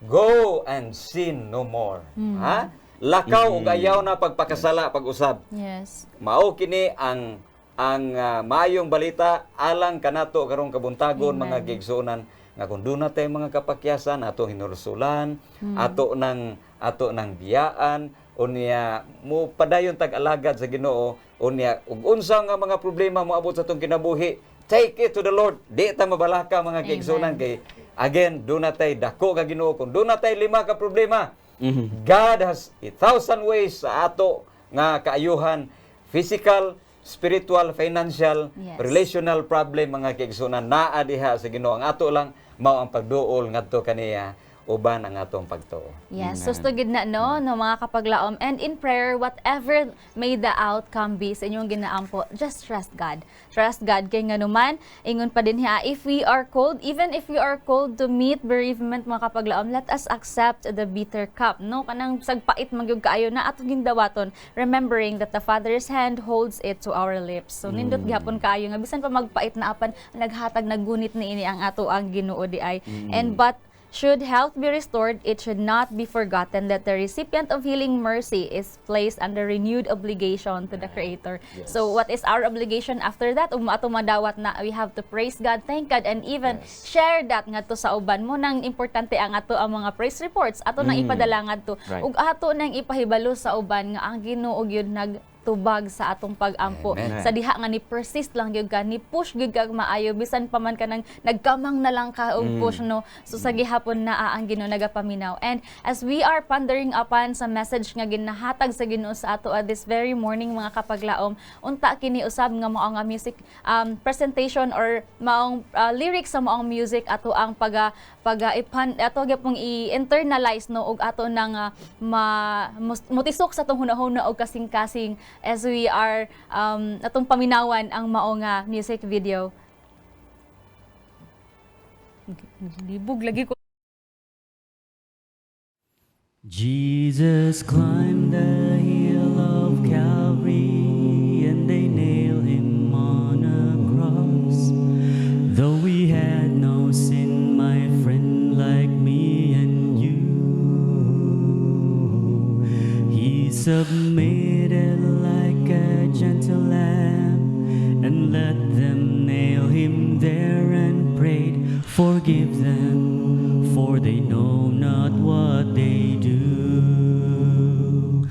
Go and sin no more. Lakaw ug ayaw na pagpakasala pag-usab. Yes. Mao kini ang maayong balita alang kanato karong kabuntagon Amen. mga gigsunan nga kung doon na tayo mga kapakyasan ato hinursulan, ato nang biyaan unya mo padayon tag-alagad sa Ginoo unya ug unsa nga mga problema moabot sa atong kinabuhi, take it to the Lord. Di ta mabalaka mga kaigsunan kay again do na tay dako ka Ginoo kung do na tay 5 ka problema. God has 1,000 ways sa ato nga kaayuhan, physical, spiritual, financial, Yes. relational problem mga kaigsunan naa diha sa Ginoo. Ang ato lang mao ang pagduol ngadto kaniya uban ang atong pagtuo. Yes, so gid na no mga kapaglaom, and in prayer whatever may the outcome be sa inyong ginaampo, just trust God. Trust God kay nganuman ingon pa din hiya, if we are called, even if we are called to meet bereavement mga kapaglaom, let us accept the bitter cup, no kanang sagpait magyud kaayo na atong gindawaton, remembering that the Father's hand holds it to our lips. So nindot gihapon kaayo nga bisan pa magpait na apan naghatag naggunit niini ang ato ang Ginoo di ay. And but should health be restored, it should not be forgotten that the recipient of healing mercy is placed under renewed obligation to the Creator. So what is our obligation after that? Ato madawat na we have to praise God, thank God, and even share that ngadto sa uban mo. Nang importante ang ato ang mga praise reports, ato nang ipadala ngadto. Right. Ug ato nang ipahibalo sa uban nga ang Ginoo gyud tubag sa atong pag-ampo. Amen. Sa diha nga ni persist lang gyud ka, ni push gyud ka maayo bisan pa man ka nang nagkamang na lang ka og push no. So sa gihapon na ang Ginoo nagapaminaw. And as we are pondering upon sa message nga ginahatag sa Ginoo sa ato this very morning mga kapaglaom, unta kini usab nga mao nga music presentation or maong lyrics sa maong music ato ang ato gyapong i-internalize no og ato nang mutisok sa atong hunahuna og kasing-kasing as we are atong paminawan ang mao nga music video. Libog lagi ko. Jesus climbed the hill of Calvary and they nailed him on a submitted like a gentle lamb, and let them nail him there and prayed, forgive them, for they know not what they do.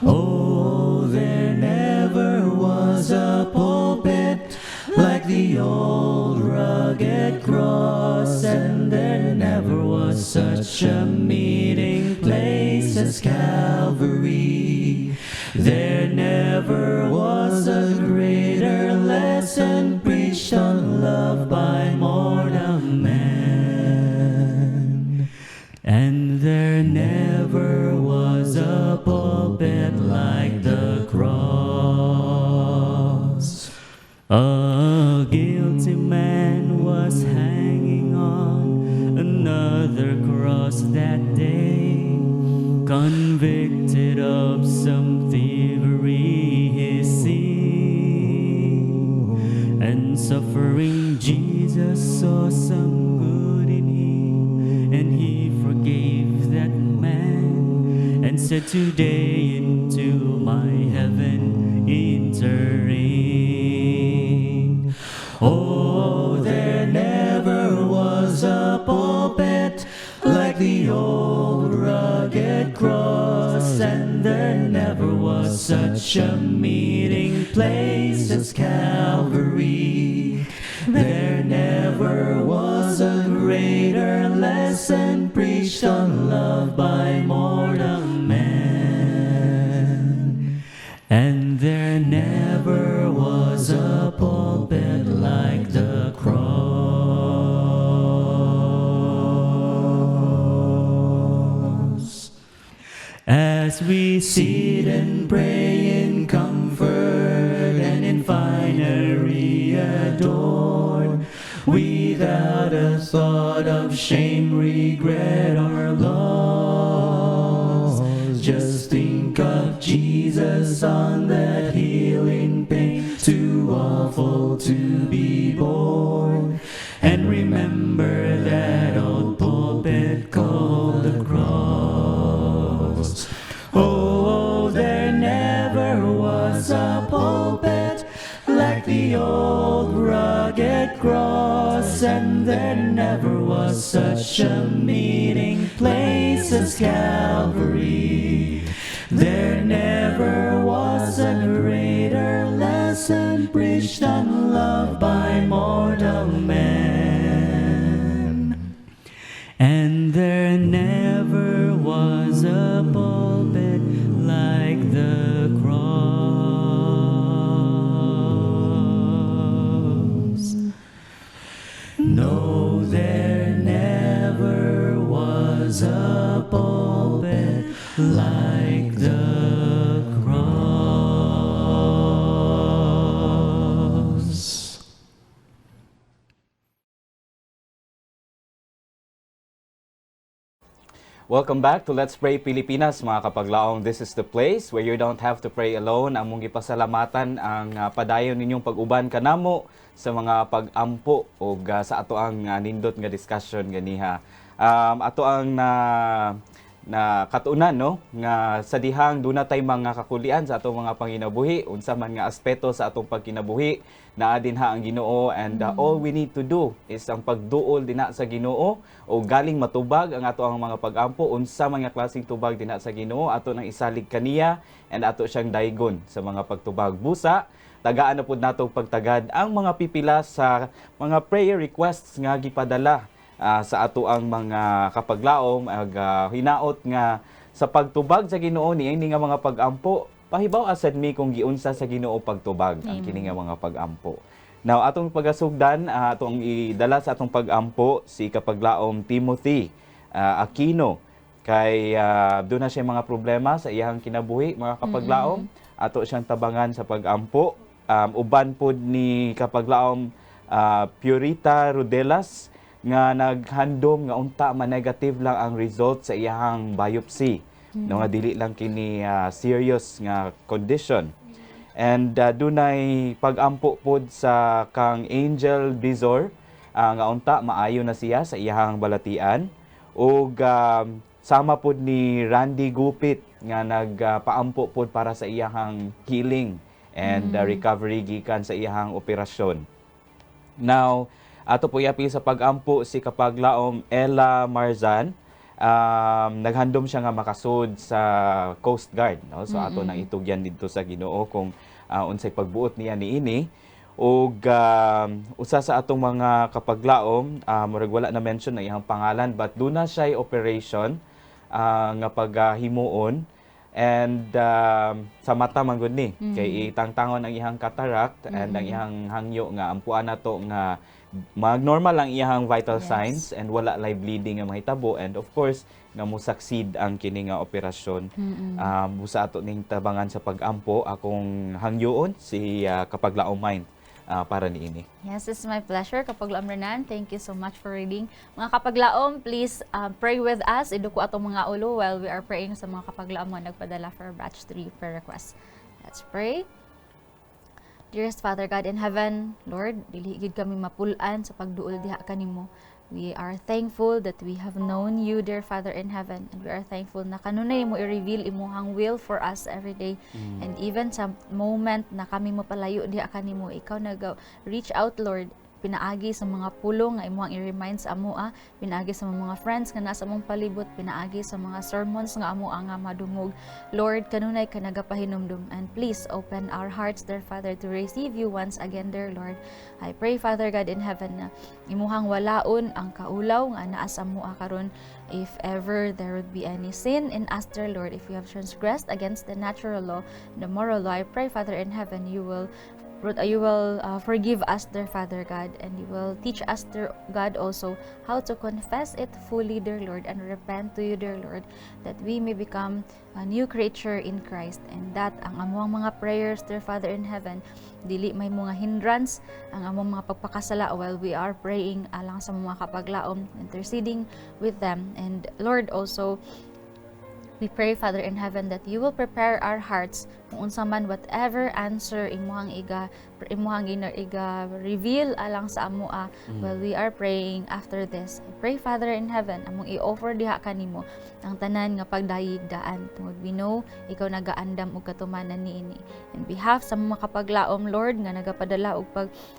Oh, there never was a pulpit like the old rugged cross, and there never was such a meeting place as Calvary. There never was a greater lesson preached on love by mortal man. And there never was a pulpit like the cross. A guilty man was hanging on another cross that day, convicted of some thievery he seen, and suffering Jesus saw some good in him, and he forgave that man, and said, today into my heaven entering. Oh, there never was a pulpit like the old rugged cross, and there never was such a meeting place as Calvary. There never was a greater lesson preached on love by mortal man. And there never was a pulpit like the cross. As we sit and pray in comfort and in finery adorned, without a thought of shame, regret, or loss, just think of Jesus on that healing pain, too awful to be borne, and remember that old pulpit called the cross. Oh, there never was a pulpit like the old rugged cross, and there never was such a meeting place as Calvary. There never was a greater lesson preached on love by mortal man. And there never was a pulpit like the cross. No, there never was a pulpit like the cross. Welcome back to Let's Pray Pilipinas, mga kapaglaong. This is the place where you don't have to pray alone. Among gipasalamatan ang padayon ninyong pag-uban kanamo sa mga pag-ampo o sa ato ang nindot nga discussion ganiha. Ato ang na katunan no nga sa dihang duna tay mga kakulian sa atong mga panginabuhi, unsa man nga aspeto sa atong pagkinabuhi naa dinha ang Ginoo, and all we need to do is ang pagduol dinha sa Ginoo o galing matubag ang ato ang mga pag-ampo, unsa man nga klaseng tubag dinha sa Ginoo ato nang isalig kaniya and ato siyang daygon sa mga pagtubag. Busa tagaan na pud natong pagtagad ang mga pipila sa mga prayer requests nga gipadala sa ato ang mga kapaglaom, hinaot nga sa pagtubag sa Ginoo niini nga mga pag-ampo, pahibaw asad mi kung giunsa sa Ginoo pagtubag ang kini nga mga pag-ampo. Now atong pagasugdan, atong idala sa atong pag-ampo si kapaglaom Timothy Aquino, kay doon na siya mga problema sa iyang kinabuhi, mga kapaglaom. Ato siyang tabangan sa pag-ampo. Uban pod ni kapaglaom Purita Rodelas nga naghandom nga unta man negative lang ang result sa iyang biopsy. No, nga dili lang kini serious nga condition. And dunay pag-ampo pod sa kang Angel Bizor nga unta maayo na siya sa iyang balatian, ug sama pod ni Randy Gupit nga nagpaampo pod para sa iyahang healing and recovery gikan sa iyahang operasyon. Now, ato po iapil sa pag-ampo si kapaglaom Ella Marzan. Naghandom siya nga makasud sa Coast Guard, no? So ato nang itugyan dito sa Ginoo kung unsay pagbuot niya niini. Og usa sa atong mga kapaglaom, murag wala na mention na iyang pangalan, but doon na siya operation nga paghimuon. And sa mata man gud ni kay itangtangon ang iyang cataract and ang iyang hangyo nga ampuan nato nga mag-normal lang iyang vital signs and wala live bleeding nga mahitabo, and of course nga mo succeed ang kini nga operasyon. Busa ato ning tabangan sa pag-ampo akong hangyoon si kapaglaom mind para niini. Yes, it's my pleasure, Kapaglaom Renan. Thank you so much for reading. Mga kapaglaom, please pray with us. Iduko atong mga ulo while we are praying sa mga kapaglaom nga nagpadala for batch 3 prayer requests. Let's pray. Dearest Father God in heaven, Lord, dili gid kami mapulan sa pagduol diha kanimo. We are thankful that we have known you, dear Father in heaven, and we are thankful na kanunay mo i-reveal imuhang will for us every day. And even sa moment na kami mo palayo diha kanimo, ikaw nag-reach out, Lord, pinaagi sa mga pulong nga imuhang i-remind sa amoa, pinaagi sa mga friends nga nasa among palibot, pinaagi sa mga sermons nga amoa nga madungog. Lord, kanunay ka nagapahinumdum, and please open our hearts, dear Father, to receive you once again, dear Lord. I pray, Father God in heaven, na imuhang walaon ang kaulaw nga naa sa amoa karon. If ever there would be any sin in us, dear Lord, if we have transgressed against the natural law, the moral law, I pray, Father in heaven, you will forgive us, dear Father God, and you will teach us, dear God, also how to confess it fully, dear Lord, and repent to you, dear Lord, that we may become a new creature in Christ, and that ang among mga prayers, dear Father in heaven, dili may mga hindrance ang among mga pagpakasala while we are praying alang sa mga kapaglaom, interceding with them. And Lord, also we pray, Father in heaven, that you will prepare our hearts kung unsa man whatever answer imuhang iga reveal alang sa amoa while we are praying after this. I pray, Father in heaven, among i-offer diha kanimo ang tanan nga pagdayigdaan tungod we know ikaw nagaandam og katumanan niini. In behalf sa mga kapaglaom, Lord, nga nagapadala og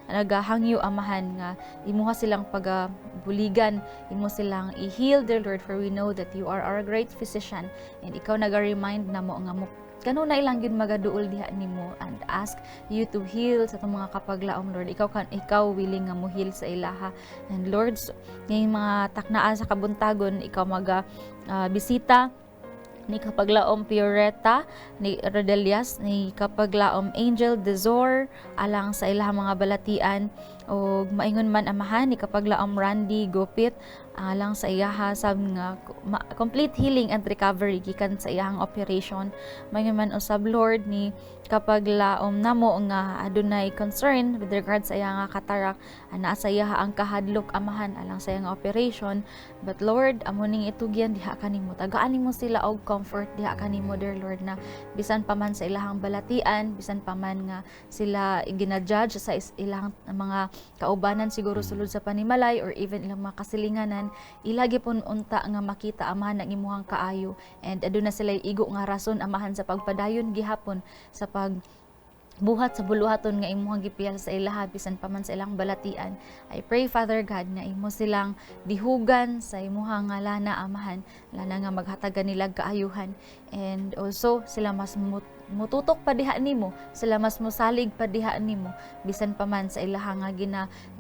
nagahangyo amahan nga imuha silang pagabuligan, imo silang i-heal, dear Lord, for we know that you are our great physician, and ikaw naga-remind na mo nga mo kanunay lang gyud magaduol diha nimo, and ask you to heal sa itong mga kapaglaom, Lord. Ikaw willing nga mo heal sa ilaha. And Lord, ngayong mga taknaan sa kabuntagon, ikaw bisita ni kapaglaom Pioreta, ni Rodelias, ni kapaglaom Angel Dezor, alang sa ilahang mga balatian, o maingon man amahan ni kapaglaom Randy Gopit, alang sa iyaha sab nga complete healing and recovery gikan sa iyahang operation. Maingon man usab, Lord, ni kapaglaom namo nga adunay concern with regard sa iyang cataract, ana sa iyaha ang kahadlok amahan alang sa iyang operation. But Lord, amo ning itugyan diha kanimo, tagaan nimo sila og comfort diha kanimo, dear Lord, na bisan pa man sa ilahang balatian, bisan pa man nga sila ginajudge sa ilahang mga kaubanan siguro sulod sa panimalay or even ilang mga kasilinganan, ilagi pon unta nga makita amahan ng imuhang kaayo, and aduna sila igo nga rason amahan sa pagpadayon gihapon sa buhat sa buluhaton nga imuhang gipiyal sa ilaha bisan pa man sa ilang balatian. I pray, Father God, na imo silang dihugan sa imuhang lana amahan, lana nga maghatagan nila kaayuhan, and also sila mas mututok pa diha nimo, sila mas mosalig pa diha nimo bisan pa man sa ilaha nga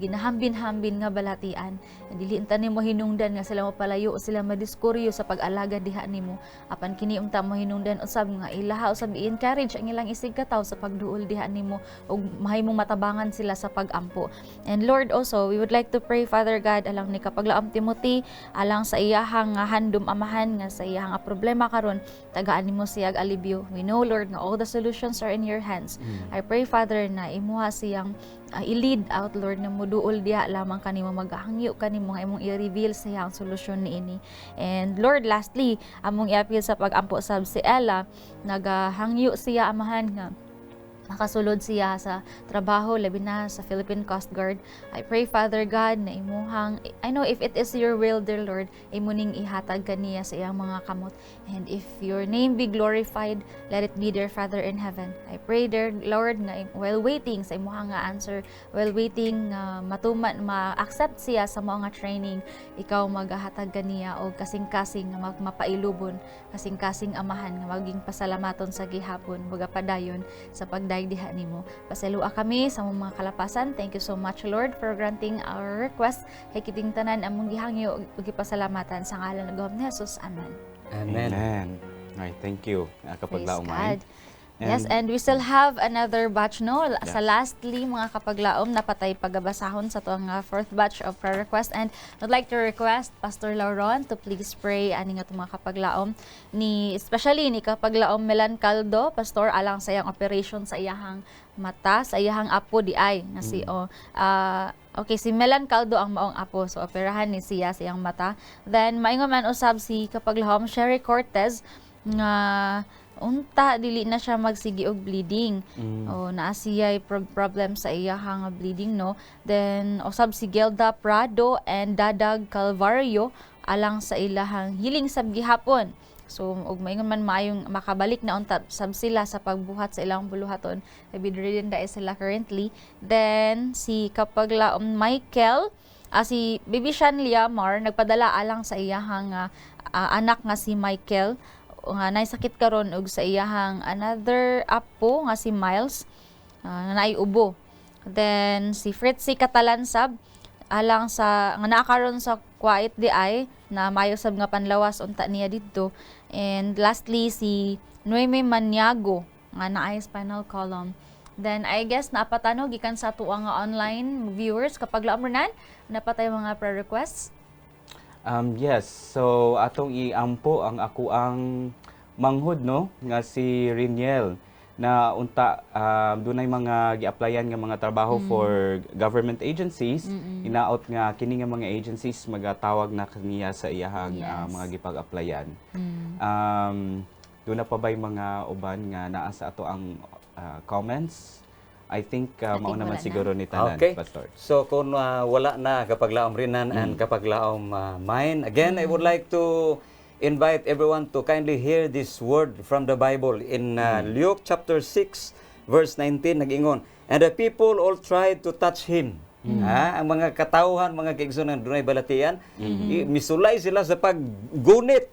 ginahambin-hambin nga balatian. Dili unta nimo hinungdan nga sila mapalayo, sila madiskuryo sa pag-alaga diha nimo, apan kini unta mo hinungdan usab nga ilaha usab i-encourage ang ilang isigkataw sa pagduol diha nimo ug mahimong matabangan sila sa pag-ampo. And Lord, also we would like to pray, Father God, alang ni kapaglaom Timothy, alang sa iyahang handom amahan nga sa iyahang problema karon, tagaan nimo siyag alibyo. We know, Lord, all the solutions are in your hands. I pray, Father, na imuha siyang i-lead out, Lord, na muduol diha lamang kanimo, maghangyo kanimo nga imong i-reveal sa iyang solusyon niini. And Lord, lastly, among i-appeal sa pag-ampo sab si Ella, nagahangyo siya amahan nga makasulod siya sa trabaho, labi na sa Philippine Coast Guard. I pray, Father God, na imuhang, I know if it is your will, dear Lord, imuning ihatag kaniya sa iyang mga kamot. And if your name be glorified, let it be, dear Father in heaven. I pray, dear Lord, nga while waiting sa imuhang nga answer, while waiting ma-accept siya sa mga training, ikaw magahatag kaniya o kasing-kasing nga mapailubon, kasing-kasing amahan nga maging pasalamaton sa gihapon, magapadayon sa pagdaigdiha nimo. Pasalua kami sa mga kalapasan. Thank you so much, Lord, for granting our request. Kay kiting tanan among gihangyo ug gipasalamatan sa ngalan ng Gahom ni Jesus. Amen. Amen. Amen. Alright, thank you. Praise Kapaglaom God. ay. Yes, and we still have another batch, no? Sa lastly, mga kapaglaom, napatay pagabasahon sa tuwang fourth batch of prayer request. And I'd like to request Pastor Lauron to please pray ani nga mga kapaglaom especially ni kapaglaom Melan Caldo, Pastor, alang sa iyang operation sa iyahang mata, sa iyahang apo di ay nga si okay, si Melan Caldo ang maong apo, so operahan ni siya sa iyang mata. Then maingon man usab si kapaglahom Sherry Cortez nga unta dili na siya magsigi og bleeding. O naa siya problem sa iyahang bleeding, no. Then usab si Gelda Prado and Dadag Calvario alang sa ilahang hiling sab gihapon. So ug maingon man maayong makabalik na unta sab sila sa pagbuhat sa ilang buluhaton. Bedridden da sila currently. Then si kapaglaom Michael, si Baby Shan Liamar nagpadala alang sa iyahang anak nga si Michael nga naisakit karon og sa iyahang another apo nga si Miles nga naiubo. Then si Fritzy Catalansab alang sa nga nakaron sa quiet di ay na mayo sab nga panlawas unta niya didto. And lastly si Noemi Maniago nga naay spinal column. Then I guess napatano gikan sa tuwa nga online viewers kapag laamranan napatay mga prayer requests. Yes, so atong iampo ang ako ang manghud, no, nga si Riniel na unta dunay mga gi-applyan nga mga trabaho for government agencies. Inaot nga kini nga mga agencies magatawag na kaniya sa iyahang mga gipag-applyan. Doon na pa ba'y mga uban nga naa sa ato ang comments? I think mao naman siguro ni tanan, Okay. Pastor. So kung wala na kapaglaom rinan and kapaglaom mine, again I would like to invite everyone to kindly hear this word from the Bible in Luke chapter 6 verse 19 nag-ingon, and the people all tried to touch him. Ang mga katawhan, mga kaigsunan dunay balatian, misulay sila sa paggunit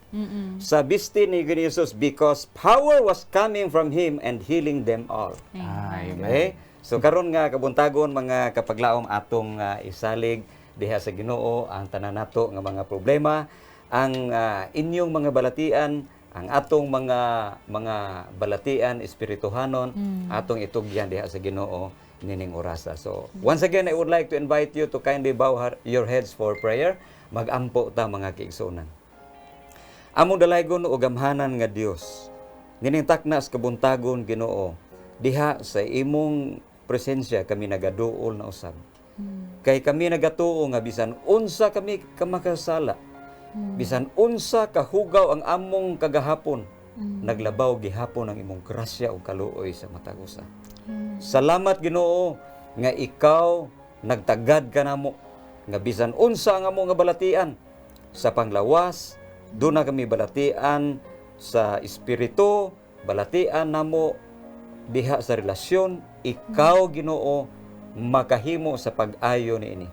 sa bisti ni Jesus because power was coming from him and healing them all. Amen. Okay? So karon nga kabuntagon mga kapaglaom atong isalig diha sa Ginoo ang tanan nato nga mga problema, ang inyong mga balatian, ang atong mga balatian espirituhanon, atong itugyan diha sa Ginoo nining orasa. So once again I would like to invite you to kindly bow your heads for prayer. Magampo ta mga kiigsunan. Among dalaygon ug gamhanan nga Dios, nining takna sa kabuntagon Ginoo, diha sa imong presensya kami nagaduol na usab. Kay kami nagatuo nga bisan unsa kami kamakasala, bisan unsa kahugaw ang among kagahapon, naglabaw gihapon ang imong grasya ug kaluoy sa matag usa. Salamat Ginoo nga ikaw nagtagad kanamo nga bisan unsa ang among nga balatian sa panglawas, do na kami balatian sa espiritu, balatian namo diha sa relasyon, ikaw Ginoo makahimo sa pag-ayo niini.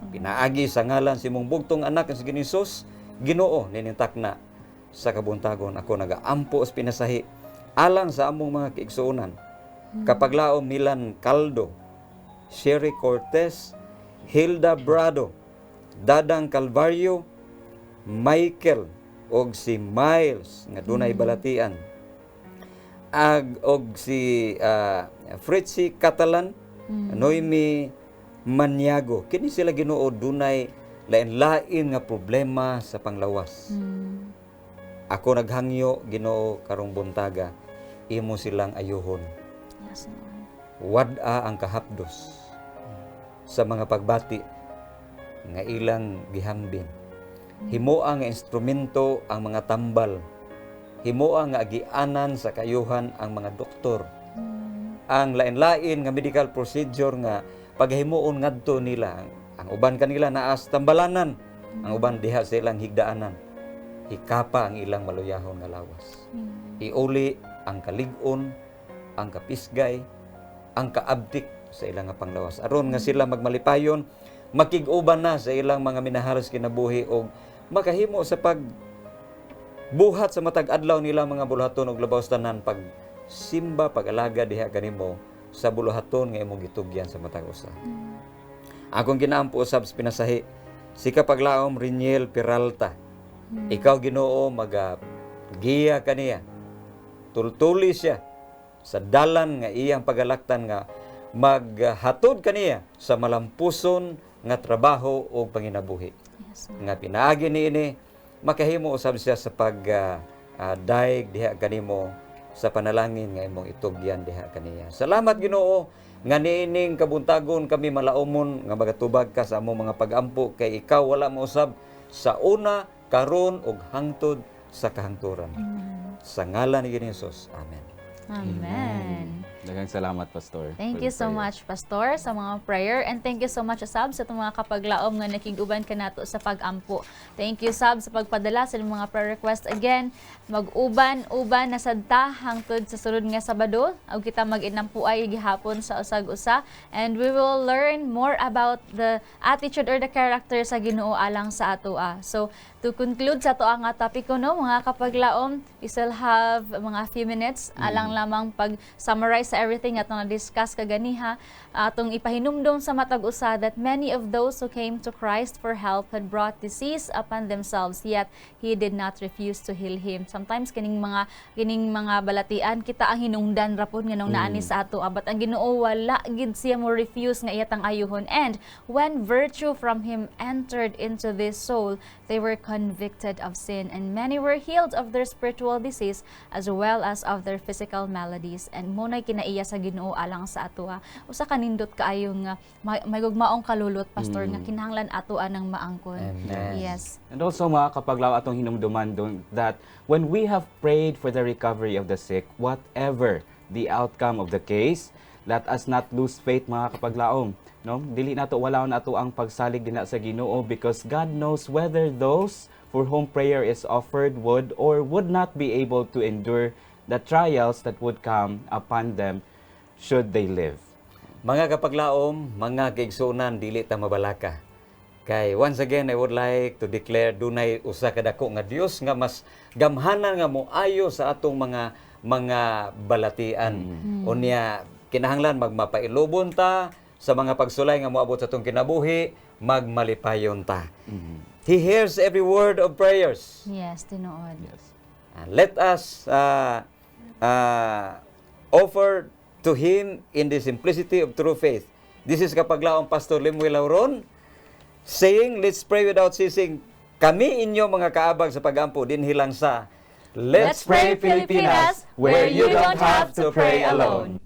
Pinaagi sa ngalan si mong bugtong anak nga si Jesus, Ginoo ninintak na sa kabuntagon ako nagaampo sa pinasahi alang sa among mga kiigsuonan. Kapaglaom Milan Caldo, Sherry Cortez, Hilda Brado, Dadang Calvario, Michael og si Miles nga dunay balatian. Og si Fritzy Catalan, Noemi Maniago. Kini sila Ginoo dunay lain-lain nga problema sa panglawas. Ako naghangyo Ginoo karong buntaga, imo silang ayuhon. Yes, Wad-a ang kahapdos sa mga pagbati nga ilang gihambin. Himoa nga instrumento ang mga tambal. Himoa nga agianan sa kayuhan ang mga doktor. ang lain-lain nga medical procedure nga paghimuon ngadto nila. Ang uban kanila naa sa tambalanan, ang uban diha sa ilang higdaanan. Ikapa ang ilang maluyahon nga lawas. Iuli ang kalig-on, ang kapisgay, ang kaabtik sa ilang nga panglawas. Aron nga sila magmalipayon, makig-uban na sa ilang mga minahalos kinabuhi o makahimo sa buhat sa matag adlaw nila mga buluhaton og labaw sa tanan pag simba pag-alaga diha kanimo sa buluhaton nga imong gitugyan sa matag usa. Akong ginaampo usab sa pinasahi si kapaglaom Riniel Peralta. Ikaw Ginoo giya kaniya. Tultuli siya sa dalan nga iyang pagalaktan nga maghatod kaniya sa malampuson nga trabaho o panginabuhi. Yes. Nga pinaagi niini makahimo usab siya sa daig diha kanimo sa panalangin nga imong itugyan diha kaniya. Salamat Ginoo nga niining kabuntagon kami malaumon nga magatubag ka sa among mga pag-ampo kay ikaw wala mo usab sa una, karon ug hangtod sa kahangturan. Sa ngalan ni Jesus. Amen. Amen. Daghang salamat, Pastor. Thank for you the so prayer. much, Pastor, sa mga prayer. And thank you so much, Sab, sa itong mga kapaglaom nga nakiguban ka nato sa pag-ampo. Thank you, Sab, sa pagpadala sa mga prayer request. Again, mag-uban na sadta hangtod sa sunod nga Sabado. O kita mag-inampuay gihapon sa usag-usa. And we will learn more about the attitude or the character sa Ginoo alang sa atoa. So, to conclude sa atoa nga topic ko, no, mga kapaglaom, we still have mga few minutes alang lamang pag-summarize sa everything atong na-discuss kaganiha, atong ipahinumdum sa matag usa that many of those who came to Christ for help had brought disease upon themselves, yet He did not refuse to heal him. Sometimes kining mga balatian kita ang hinungdan rapod nga nung naani sa ato, but ang Ginoo wala gid siya mo refuse nga iyatang ayuhon. And when virtue from Him entered into this soul, they were convicted of sin, and many were healed of their spiritual disease as well as of their physical maladies. And munay kinaiya sa Ginoo alang sa atoa. Usa ka nindot kaayong may gugmaong kalulot, Pastor, nga kinahanglan atoa ng maangkon. Amen. Yes. And also mga kapaglaw atong hinumduman that when we have prayed for the recovery of the sick, whatever the outcome of the case, let us not lose faith mga kapaglaom. No? Dili nato walaon nato ang pagsalig dinha sa Ginoo because God knows whether those for whom prayer is offered would or would not be able to endure the trials that would come upon them should they live. Mga kapaglaom, mga kaigsunan, dili ta mabalaka. Kay once again, I would like to declare dunay usa ka dako nga Dios nga mas gamhanan nga moayo sa atong mga balatian. Unya kinahanglan magmapailubon ta sa mga pagsulay nga moabot sa atong kinabuhi, magmalipayon ta. He hears every word of prayers. Yes, tinuod. Yes. Let us offer to Him in the simplicity of true faith. This is kapaglaong Pastor Lemuel Lauron saying, let's pray without ceasing. Kami inyo mga kaabag sa pag-ampo din hilang sa Let's pray Pilipinas, where you don't have to pray alone.